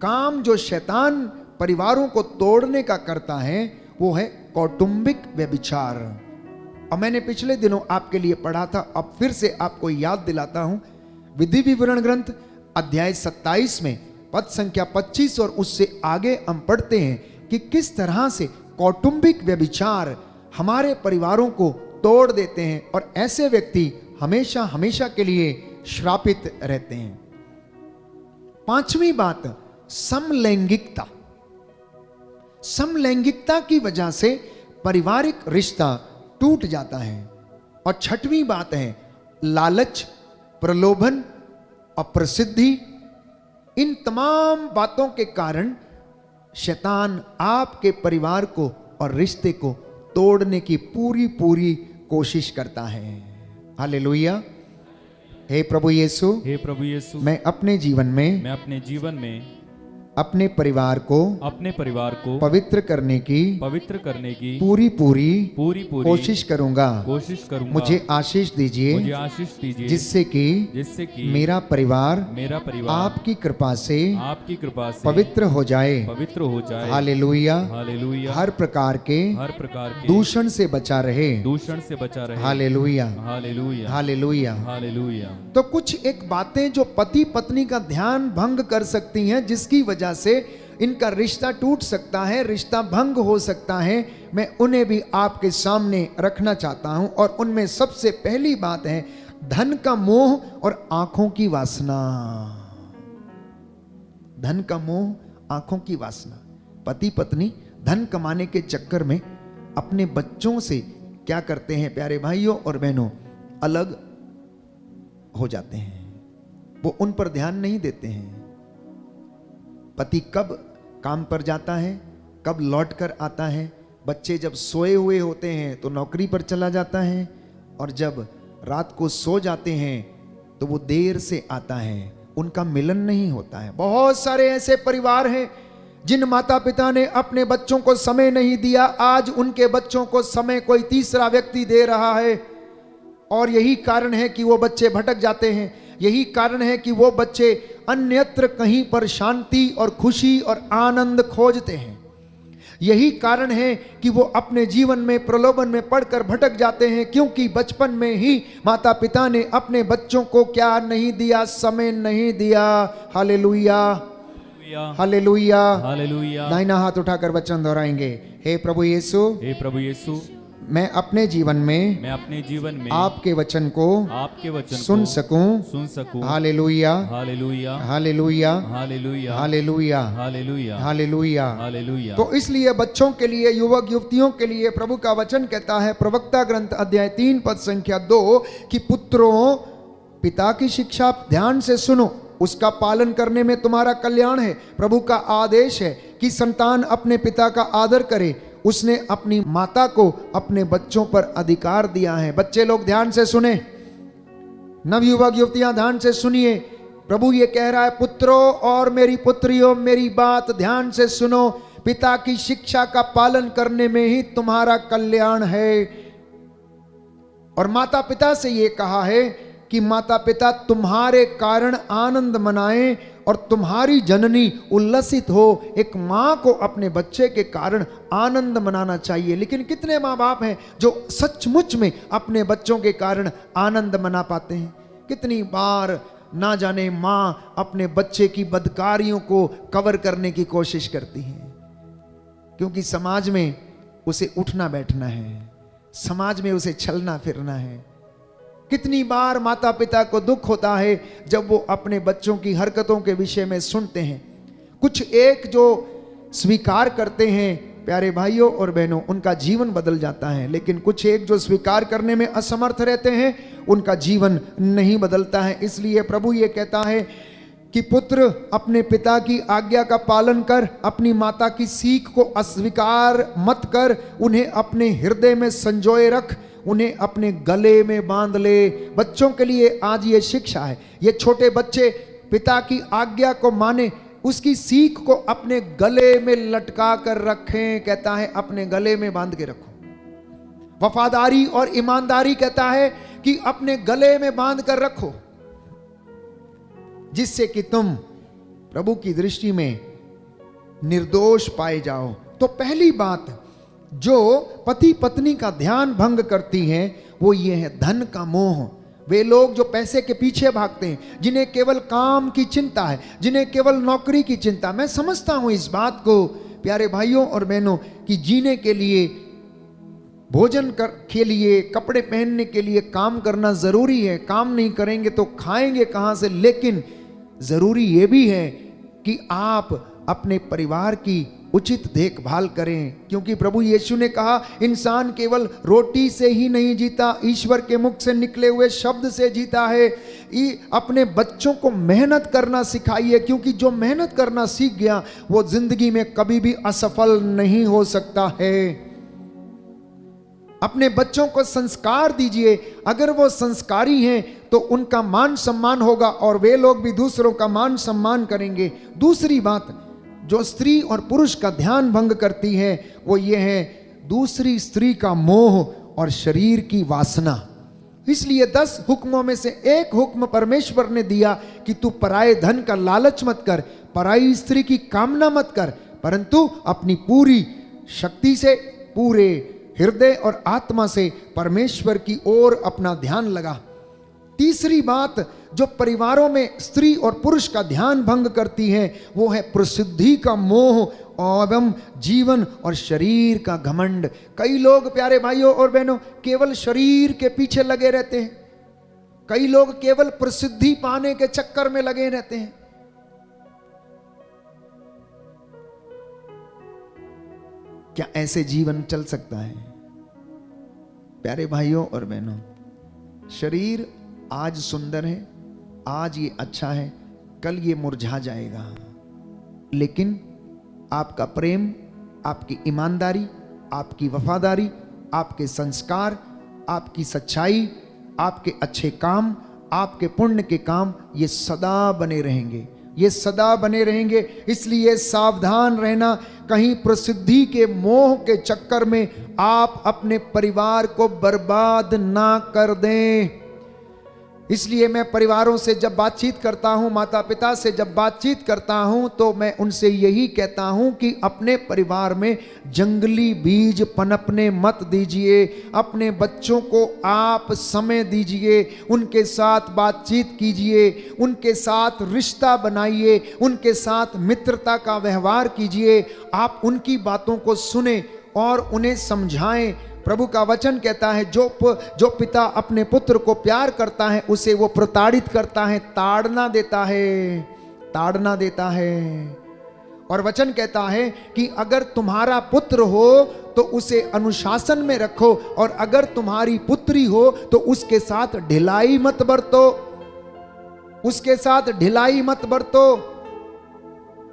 काम जो शैतान परिवारों को तोड़ने का करता है वो है कौटुंबिक व्यभिचार। और मैंने पिछले दिनों आपके लिए पढ़ा था, अब फिर से आपको याद दिलाता हूं। विधि विवरण ग्रंथ अध्याय 27 में पद संख्या 25 और उससे आगे हम पढ़ते हैं कि किस तरह से कौटुंबिक व्यभिचार हमारे परिवारों को तोड़ देते हैं और ऐसे व्यक्ति हमेशा हमेशा के लिए श्रापित रहते हैं। पांचवी बात, समलैंगिकता। समलैंगिकता की वजह से पारिवारिक रिश्ता टूट जाता है। और छठवीं बात है लालच, प्रलोभन और प्रसिद्धि। इन तमाम बातों के कारण शैतान आपके परिवार को और रिश्ते को तोड़ने की पूरी कोशिश करता है। हालेलुया। हे प्रभु यीशु, हे प्रभु यीशु, मैं अपने जीवन में अपने परिवार को पवित्र करने की पूरी कोशिश करूंगा। मुझे आशीष दीजिए जिससे कि मेरा परिवार आपकी कृपा से पवित्र हो जाए। हालेलुया। हर प्रकार के दूषण से बचा रहे। हालेलुया। हालेलुया। तो कुछ एक बातें जो पति पत्नी का ध्यान भंग कर सकती हैं, जिसकी वजह से इनका रिश्ता टूट सकता है, रिश्ता भंग हो सकता है, मैं उन्हें भी आपके सामने रखना चाहता हूं। और उनमें सबसे पहली बात है धन का मोह और आंखों की वासना। धन का मोह, आंखों की वासना। पति पत्नी धन कमाने के चक्कर में अपने बच्चों से क्या करते हैं प्यारे भाइयों और बहनों, अलग हो जाते हैं। वो उन पर ध्यान नहीं देते हैं। पति कब काम पर जाता है, कब लौट कर आता है। बच्चे जब सोए हुए होते हैं तो नौकरी पर चला जाता है, और जब रात को सो जाते हैं तो वो देर से आता है। उनका मिलन नहीं होता है। बहुत सारे ऐसे परिवार हैं जिन माता पिता ने अपने बच्चों को समय नहीं दिया। आज उनके बच्चों को समय कोई तीसरा व्यक्ति दे रहा है, और यही कारण है कि वो बच्चे भटक जाते हैं। यही कारण है कि वो बच्चे अन्यत्र कहीं पर शांति और खुशी और आनंद खोजते हैं। यही कारण है कि वो अपने जीवन में प्रलोभन में पड़कर भटक जाते हैं, क्योंकि बचपन में ही माता पिता ने अपने बच्चों को क्या नहीं दिया, समय नहीं दिया। हालेलुया। हालेलुया। हालेलुया। दाहिना हाथ उठाकर वचन दोहराएंगे। हे प्रभु यीशु, हे प्रभु यीशु, मैं अपने जीवन में आपके वचन को सुन सकूं। हालेलुया। हालेलुया। हालेलुया। हालेलुया। हालेलुया। हालेलुया। हालेलुया। तो इसलिए बच्चों के लिए, युवक युवतियों के लिए प्रभु का वचन कहता है प्रवक्ता ग्रंथ अध्याय 3 पद संख्या 2 कि पुत्रों, पिता की शिक्षा ध्यान से सुनो, उसका पालन करने में तुम्हारा कल्याण है। प्रभु का आदेश है कि संतान अपने पिता का आदर करे। उसने अपनी माता को अपने बच्चों पर अधिकार दिया है। बच्चे लोग ध्यान से सुने, नवयुवक युवतियां ध्यान से सुनिए। प्रभु ये कह रहा है पुत्रों और मेरी पुत्रियों, मेरी बात ध्यान से सुनो। पिता की शिक्षा का पालन करने में ही तुम्हारा कल्याण है। और माता पिता से ये कहा है कि माता पिता तुम्हारे कारण आनंद मनाएं और तुम्हारी जननी उल्लसित हो। एक माँ को अपने बच्चे के कारण आनंद मनाना चाहिए। लेकिन कितने माँ बाप हैं जो सचमुच में अपने बच्चों के कारण आनंद मना पाते हैं? कितनी बार ना जाने माँ अपने बच्चे की बदकारियों को कवर करने की कोशिश करती है, क्योंकि समाज में उसे उठना बैठना है, समाज में उसे चलना फिरना है। कितनी बार माता पिता को दुख होता है जब वो अपने बच्चों की हरकतों के विषय में सुनते हैं। कुछ एक जो स्वीकार करते हैं प्यारे भाइयों और बहनों, उनका जीवन बदल जाता है। लेकिन कुछ एक जो स्वीकार करने में असमर्थ रहते हैं, उनका जीवन नहीं बदलता है। इसलिए प्रभु ये कहता है कि पुत्र अपने पिता की आज्ञा का पालन कर, अपनी माता की सीख को अस्वीकार मत कर, उन्हें अपने हृदय में संजोए रख, उन्हें अपने गले में बांध ले। बच्चों के लिए आज ये शिक्षा है। ये छोटे बच्चे पिता की आज्ञा को माने, उसकी सीख को अपने गले में लटका कर रखें। कहता है अपने गले में बांध के रखो। वफादारी और ईमानदारी कहता है कि अपने गले में बांध कर रखो, जिससे कि तुम प्रभु की दृष्टि में निर्दोष पाए जाओ। तो पहली बात जो पति पत्नी का ध्यान भंग करती है वो ये है धन का मोह। वे लोग जो पैसे के पीछे भागते हैं, जिन्हें केवल काम की चिंता है, जिन्हें केवल नौकरी की चिंता। मैं समझता हूं इस बात को प्यारे भाइयों और बहनों कि जीने के लिए, भोजन के लिए, कपड़े पहनने के लिए काम करना जरूरी है। काम नहीं करेंगे तो खाएंगे कहां से? लेकिन जरूरी यह भी है कि आप अपने परिवार की उचित देखभाल करें, क्योंकि प्रभु यीशु ने कहा इंसान केवल रोटी से ही नहीं जीता, ईश्वर के मुख से निकले हुए शब्द से जीता है। अपने बच्चों को मेहनत करना सिखाइए, क्योंकि जो मेहनत करना सीख गया वो जिंदगी में कभी भी असफल नहीं हो सकता है। अपने बच्चों को संस्कार दीजिए, अगर वो संस्कारी हैं तो उनका मान सम्मान होगा और वे लोग भी दूसरों का मान सम्मान करेंगे। दूसरी बात जो स्त्री और पुरुष का ध्यान भंग करती है वो ये है दूसरी स्त्री का मोह और शरीर की वासना। इसलिए 10 हुक्मों में से एक हुक्म परमेश्वर ने दिया कि तू पराये धन का लालच मत कर, पराई स्त्री की कामना मत कर, परंतु अपनी पूरी शक्ति से, पूरे हृदय और आत्मा से परमेश्वर की ओर अपना ध्यान लगा। तीसरी बात जो परिवारों में स्त्री और पुरुष का ध्यान भंग करती है वो है प्रसिद्धि का मोह एवं जीवन और शरीर का घमंड। कई लोग प्यारे भाइयों और बहनों केवल शरीर के पीछे लगे रहते हैं, कई लोग केवल प्रसिद्धि पाने के चक्कर में लगे रहते हैं। क्या ऐसे जीवन चल सकता है? प्यारे भाइयों और बहनों, शरीर आज सुंदर है, आज ये अच्छा है, कल ये मुरझा जाएगा, लेकिन आपका प्रेम, आपकी ईमानदारी, आपकी वफादारी, आपके संस्कार, आपकी सच्चाई, आपके अच्छे काम, आपके पुण्य के काम, ये सदा बने रहेंगे, ये सदा बने रहेंगे। इसलिए सावधान रहना, कहीं प्रसिद्धि के मोह के चक्कर में आप अपने परिवार को बर्बाद ना कर दें। इसलिए मैं परिवारों से जब बातचीत करता हूं, माता पिता से जब बातचीत करता हूं, तो मैं उनसे यही कहता हूं कि अपने परिवार में जंगली बीज पनपने मत दीजिए। अपने बच्चों को आप समय दीजिए, उनके साथ बातचीत कीजिए, उनके साथ रिश्ता बनाइए, उनके साथ मित्रता का व्यवहार कीजिए। आप उनकी बातों को सुने और उन्हें समझाएं। प्रभु का वचन कहता है जो पिता अपने पुत्र को प्यार करता है उसे वो प्रताड़ित करता है, ताड़ना देता है, ताड़ना देता है। और वचन कहता है कि अगर तुम्हारा पुत्र हो तो उसे अनुशासन में रखो, और अगर तुम्हारी पुत्री हो तो उसके साथ ढिलाई मत बरतो, उसके साथ ढिलाई मत बरतो,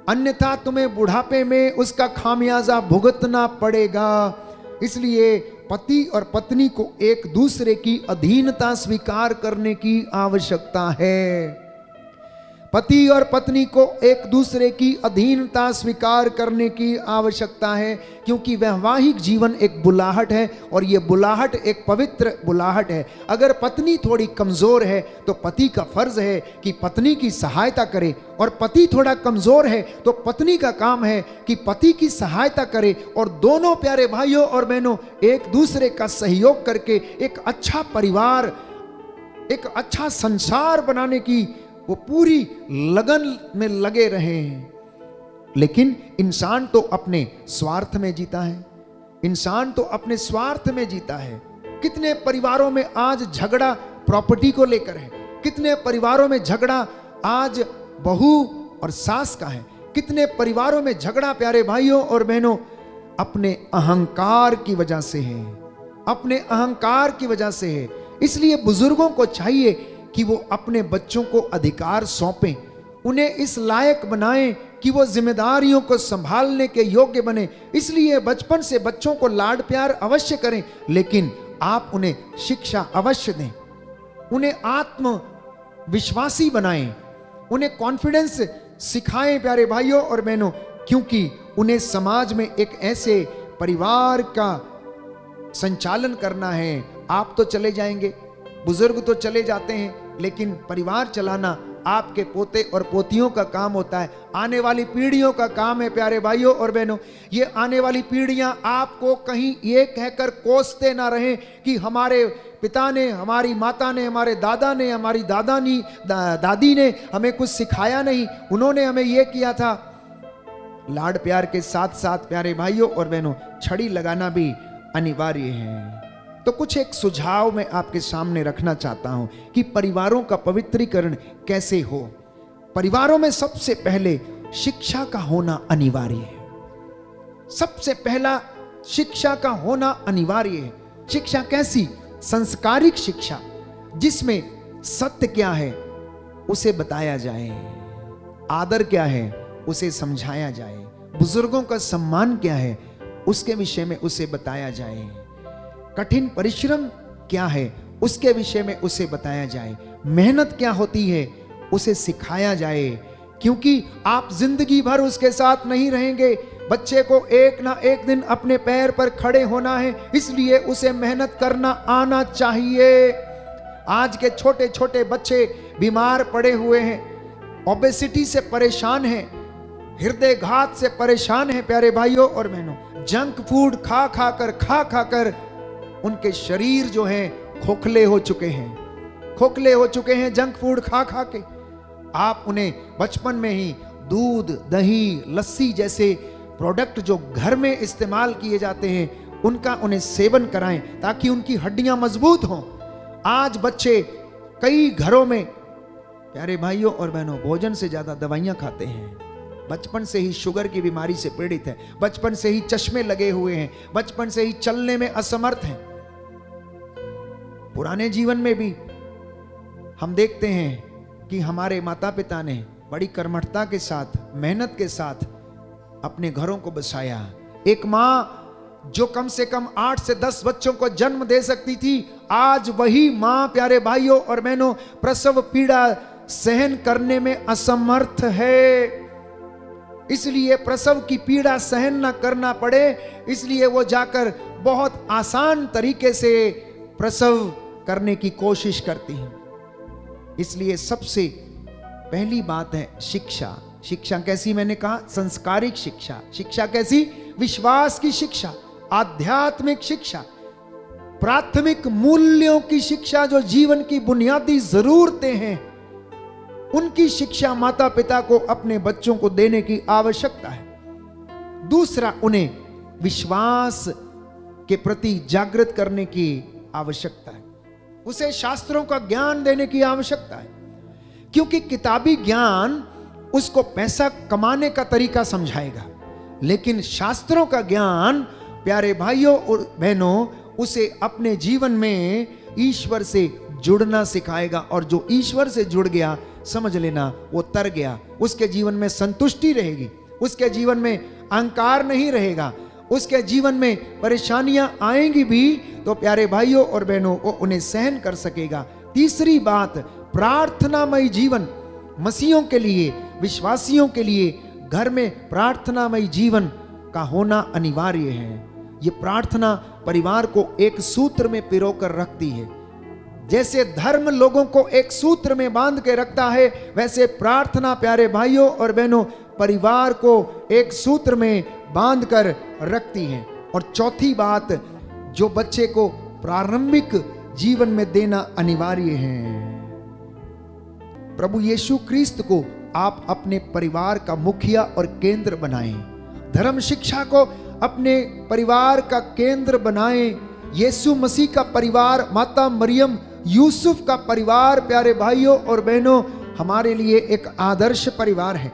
अन्यथा तुम्हें बुढ़ापे में उसका खामियाजा भुगतना पड़ेगा। इसलिए पति और पत्नी को एक दूसरे की अधीनता स्वीकार करने की आवश्यकता है। पति और पत्नी को एक दूसरे की अधीनता स्वीकार करने की आवश्यकता है, क्योंकि वैवाहिक जीवन एक बुलाहट है और ये बुलाहट एक पवित्र बुलाहट है। अगर पत्नी थोड़ी कमजोर है तो पति का फर्ज है कि पत्नी की सहायता करे, और पति थोड़ा कमजोर है तो पत्नी का काम है कि पति की सहायता करे, और दोनों प्यारे भाइयों और बहनों एक दूसरे का सहयोग करके एक अच्छा परिवार, एक अच्छा संसार बनाने की वो पूरी लगन में लगे रहे हैं। लेकिन इंसान तो अपने स्वार्थ में जीता है, इंसान तो अपने स्वार्थ में जीता है। कितने परिवारों में आज झगड़ा प्रॉपर्टी को लेकर है, कितने परिवारों में झगड़ा आज बहू और सास का है, कितने परिवारों में झगड़ा प्यारे भाइयों और बहनों अपने अहंकार की वजह से है, अपने अहंकार की वजह से है। इसलिए बुजुर्गों को चाहिए कि वो अपने बच्चों को अधिकार सौंपें, उन्हें इस लायक बनाएं कि वो जिम्मेदारियों को संभालने के योग्य बने। इसलिए बचपन से बच्चों को लाड प्यार अवश्य करें, लेकिन आप उन्हें शिक्षा अवश्य दें, उन्हें आत्मविश्वासी बनाएं, उन्हें कॉन्फिडेंस सिखाएं प्यारे भाइयों और बहनों, क्योंकि उन्हें समाज में एक ऐसे परिवार का संचालन करना है। आप तो चले जाएंगे, बुजुर्ग तो चले जाते हैं, लेकिन परिवार चलाना आपके पोते और पोतियों का काम होता है, आने वाली पीढ़ियों का काम है प्यारे भाइयों और बहनों। ये आने वाली पीढ़ियां आपको कहीं ये कहकर कोसते ना रहें कि हमारे पिता ने, हमारी माता ने, हमारे दादा ने, हमारी दादी ने हमें कुछ सिखाया नहीं, उन्होंने हमें ये किया था। लाड प्यार के साथ साथ प्यारे भाइयों और बहनों छड़ी लगाना भी अनिवार्य है। तो कुछ एक सुझाव मैं आपके सामने रखना चाहता हूं कि परिवारों का पवित्रीकरण कैसे हो। परिवारों में सबसे पहले शिक्षा का होना अनिवार्य है। सबसे पहला शिक्षा का होना अनिवार्य है। शिक्षा कैसी? संस्कारिक शिक्षा, जिसमें सत्य क्या है उसे बताया जाए, आदर क्या है उसे समझाया जाए, बुजुर्गों का सम्मान क्या है उसके विषय में उसे बताया जाए, कठिन परिश्रम क्या है उसके विषय में उसे बताया जाए, मेहनत क्या होती है उसे सिखाया जाए। क्योंकि आप जिंदगी भर उसके साथ नहीं रहेंगे, बच्चे को एक ना एक दिन अपने पैर पर खड़े होना है, इसलिए उसे मेहनत करना आना चाहिए। आज के छोटे छोटे बच्चे बीमार पड़े हुए हैं, ओबेसिटी से परेशान हैं, हृदय घात से परेशान हैं प्यारे भाइयों और बहनों। जंक फूड खा खाकर उनके शरीर जो है खोखले हो चुके हैं जंक फूड खा खा के। आप उन्हें बचपन में ही दूध, दही, लस्सी जैसे प्रोडक्ट जो घर में इस्तेमाल किए जाते हैं उनका उन्हें सेवन कराएं ताकि उनकी हड्डियां मजबूत हों। आज बच्चे कई घरों में प्यारे भाइयों और बहनों भोजन से ज्यादा दवाइयां खाते हैं, बचपन से ही शुगर की बीमारी से पीड़ित है, बचपन से ही चश्मे लगे हुए हैं, बचपन से ही चलने में असमर्थ हैं। पुराने जीवन में भी हम देखते हैं कि हमारे माता पिता ने बड़ी कर्मठता के साथ, मेहनत के साथ अपने घरों को बसाया। एक मां जो कम से कम 8 से 10 बच्चों को जन्म दे सकती थी, आज वही मां प्यारे भाइयों और बहनों प्रसव पीड़ा सहन करने में असमर्थ है। इसलिए प्रसव की पीड़ा सहन न करना पड़े, इसलिए वो जाकर बहुत आसान तरीके से प्रसव करने की कोशिश करती हैं। इसलिए सबसे पहली बात है शिक्षा। शिक्षा कैसी? मैंने कहा संस्कारिक शिक्षा। शिक्षा कैसी? विश्वास की शिक्षा, आध्यात्मिक शिक्षा, प्राथमिक मूल्यों की शिक्षा, जो जीवन की बुनियादी जरूरतें हैं उनकी शिक्षा माता पिता को अपने बच्चों को देने की आवश्यकता है। दूसरा, उन्हें विश्वास के प्रति जागृत करने की आवश्यकता है, उसे शास्त्रों का ज्ञान देने की आवश्यकता है। क्योंकि किताबी ज्ञान उसको पैसा कमाने का तरीका समझाएगा, लेकिन शास्त्रों का ज्ञान प्यारे भाइयों और बहनों उसे अपने जीवन में ईश्वर से जुड़ना सिखाएगा। और जो ईश्वर से जुड़ गया, समझ लेना वो तर गया, उसके जीवन में संतुष्टि रहेगी, उसके जीवन में अहंकार नहीं रहेगा, उसके जीवन में परेशानियां आएंगी भी तो प्यारे भाइयों और बहनों वो उन्हें सहन कर सकेगा। तीसरी बात, प्रार्थनामय जीवन। मसीहों के लिए, विश्वासियों के लिए घर में प्रार्थनामय जीवन का होना अनिवार्य है। ये प्रार्थना परिवार को एक सूत्र में पिरोकर रखती है। जैसे धर्म लोगों को एक सूत्र में बांध के रखता है, वैसे प्रार्थना प्यारे भाइयों और बहनों परिवार को एक सूत्र में बांध कर रखती है। और चौथी बात, जो बच्चे को प्रारंभिक जीवन में देना अनिवार्य है। प्रभु यीशु क्रिस्त को आप अपने परिवार का मुखिया और केंद्र बनाएं। धर्म शिक्षा को अपने परिवार का केंद्र बनाएं। यीशु मसीह का परिवार, माता मरियम, यूसुफ का परिवार प्यारे भाइयों और बहनों हमारे लिए एक आदर्श परिवार है।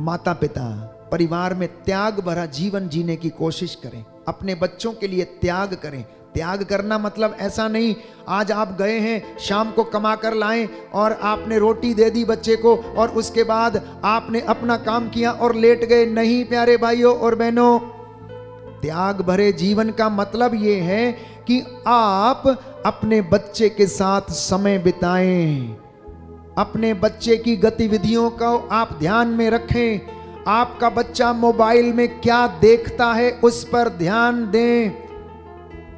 माता पिता परिवार में त्याग भरा जीवन जीने की कोशिश करें, अपने बच्चों के लिए त्याग करें। त्याग करना मतलब ऐसा नहीं आज आप गए हैं, शाम को कमा कर लाएं और आपने रोटी दे दी बच्चे को और उसके बाद आपने अपना काम किया और लेट गए। नहीं प्यारे भाइयों और बहनों, त्याग भरे जीवन का मतलब ये है कि आप अपने बच्चे के साथ समय बिताएं, अपने बच्चे की गतिविधियों को आप ध्यान में रखें। आपका बच्चा मोबाइल में क्या देखता है उस पर ध्यान दें।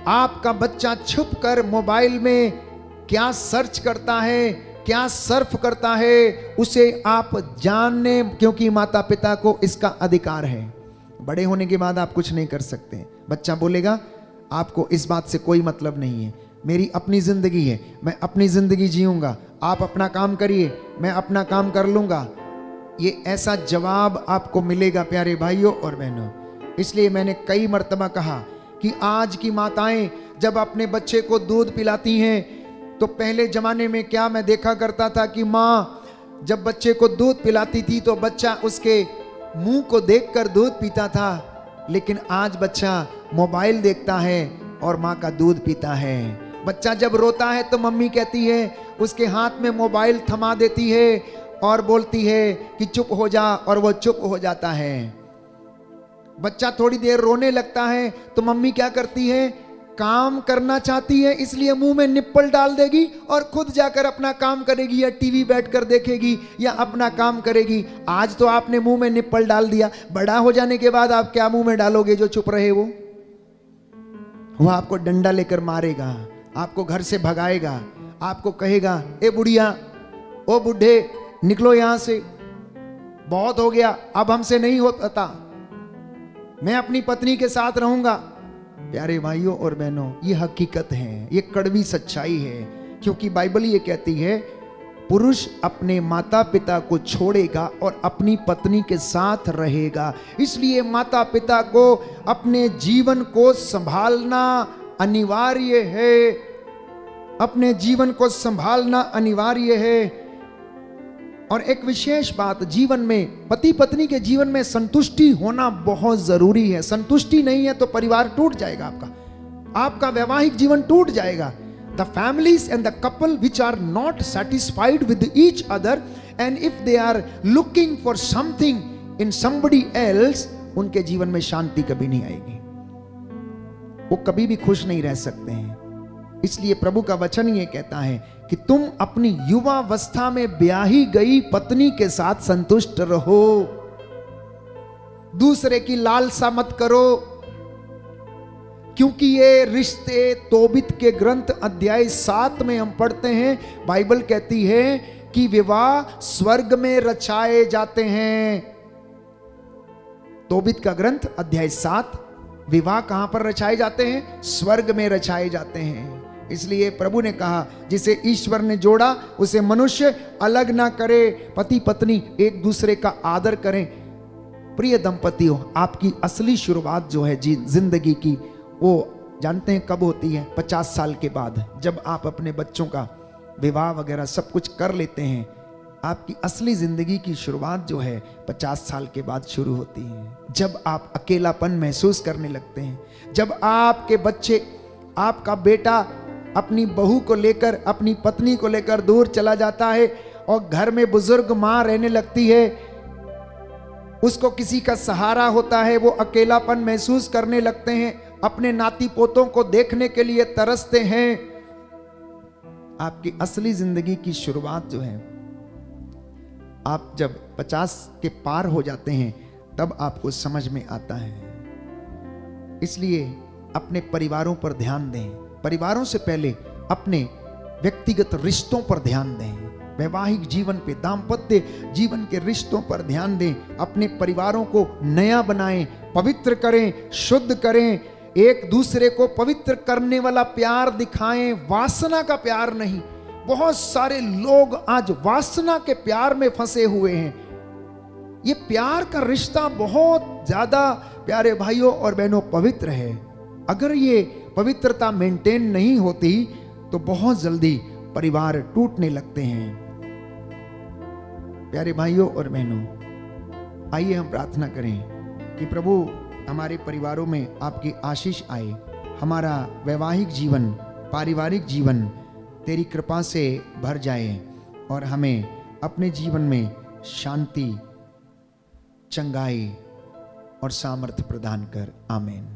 आपका बच्चा छुपकर मोबाइल में क्या सर्च करता है, क्या सर्फ करता है, उसे आप जानने, क्योंकि माता पिता को इसका अधिकार है। बड़े होने के बाद आप कुछ नहीं कर सकते। बच्चा बोलेगा आपको इस बात से कोई मतलब नहीं है, मेरी अपनी जिंदगी है, मैं अपनी जिंदगी जीऊंगा, आप अपना काम करिए, मैं अपना काम कर लूंगा। ये ऐसा जवाब आपको मिलेगा प्यारे भाइयों और बहनों। इसलिए मैंने कई मर्तबा कहा कि आज की माताएं जब अपने बच्चे को दूध पिलाती हैं तो पहले जमाने में क्या मैं देखा करता था कि माँ जब बच्चे को दूध पिलाती थी तो बच्चा उसके मुंह को देखकर दूध पीता था, लेकिन आज बच्चा मोबाइल देखता है और माँ का दूध पीता है। बच्चा जब रोता है तो मम्मी कहती है, उसके हाथ में मोबाइल थमा देती है और बोलती है कि चुप हो जा, और वो चुप हो जाता है। बच्चा थोड़ी देर रोने लगता है तो मम्मी क्या करती है, काम करना चाहती है इसलिए मुंह में निप्पल डाल देगी और खुद जाकर अपना काम करेगी, या टीवी बैठकर देखेगी या अपना काम करेगी। आज तो आपने मुंह में निप्पल डाल दिया, बड़ा हो जाने के बाद आप क्या मुंह में डालोगे जो चुप रहे? वो आपको डंडा लेकर मारेगा, आपको घर से भगाएगा, आपको कहेगा, ए बुढ़िया, ओ बुढ़े, निकलो यहां से, बहुत हो गया, अब हमसे नहीं होता, मैं अपनी पत्नी के साथ रहूंगा। प्यारे भाइयों और बहनों, ये हकीकत है, ये कड़वी सच्चाई है, क्योंकि बाइबल ये कहती है पुरुष अपने माता पिता को छोड़ेगा और अपनी पत्नी के साथ रहेगा। इसलिए माता पिता को अपने जीवन को संभालना अनिवार्य है, अपने जीवन को संभालना अनिवार्य है। और एक विशेष बात, जीवन में, पति पत्नी के जीवन में संतुष्टि होना बहुत जरूरी है। संतुष्टि नहीं है तो परिवार टूट जाएगा, आपका वैवाहिक जीवन टूट जाएगा। The families and the couple which are not satisfied with each other, and if they are looking for something in somebody else, उनके जीवन में शांति कभी नहीं आएगी, वो कभी भी खुश नहीं रह सकते हैं। इसलिए प्रभु का वचन ये कहता है कि तुम अपनी युवावस्था में ब्याही गई पत्नी के साथ संतुष्ट रहो, दूसरे की लालसा मत करो, क्योंकि ये रिश्ते तोबित के ग्रंथ अध्याय 7 में हम पढ़ते हैं, बाइबल कहती है कि विवाह स्वर्ग में रचाए जाते हैं। तोबित का ग्रंथ अध्याय 7, विवाह कहां पर रचाए जाते हैं? स्वर्ग में रचाए जाते हैं। इसलिए प्रभु ने कहा, जिसे ईश्वर ने जोड़ा उसे मनुष्य अलग ना करे, पति पत्नी एक दूसरे का आदर करें। प्रिय दंपतियों, आपकी असली शुरुआत जो है जिंदगी की, वो जानते हैं कब होती है? 50 साल के बाद, जब आप अपने बच्चों का विवाह वगैरह सब कुछ कर लेते हैं। आपकी असली जिंदगी की शुरुआत जो है 50 साल के बाद शुरू होती है, जब आप अकेलापन महसूस करने लगते हैं, जब आपके बच्चे, आपका बेटा अपनी बहू को लेकर, अपनी पत्नी को लेकर दूर चला जाता है और घर में बुजुर्ग मां रहने लगती है, उसको किसी का सहारा होता है, वो अकेलापन महसूस करने लगते हैं, अपने नाती पोतों को देखने के लिए तरसते हैं। आपकी असली जिंदगी की शुरुआत जो है, आप जब 50 के पार हो जाते हैं तब आपको समझ में आता है। इसलिए अपने परिवारों पर ध्यान दें, परिवारों से पहले अपने व्यक्तिगत रिश्तों पर ध्यान दें, वैवाहिक जीवन पे, दाम्पत्य जीवन के रिश्तों पर ध्यान दें, अपने परिवारों को नया बनाएं, पवित्र करें, शुद्ध करें, एक दूसरे को पवित्र करने वाला प्यार दिखाएं, वासना का प्यार नहीं। बहुत सारे लोग आज वासना के प्यार में फंसे हुए हैं। ये प्यार का रिश्ता बहुत ज्यादा, प्यारे भाइयों और बहनों, पवित्र है। अगर ये पवित्रता मेंटेन नहीं होती तो बहुत जल्दी परिवार टूटने लगते हैं। प्यारे भाइयों और बहनों, आइए हम प्रार्थना करें कि प्रभु हमारे परिवारों में आपकी आशीष आए, हमारा वैवाहिक जीवन, पारिवारिक जीवन तेरी कृपा से भर जाए और हमें अपने जीवन में शांति, चंगाई और सामर्थ्य प्रदान कर। आमीन।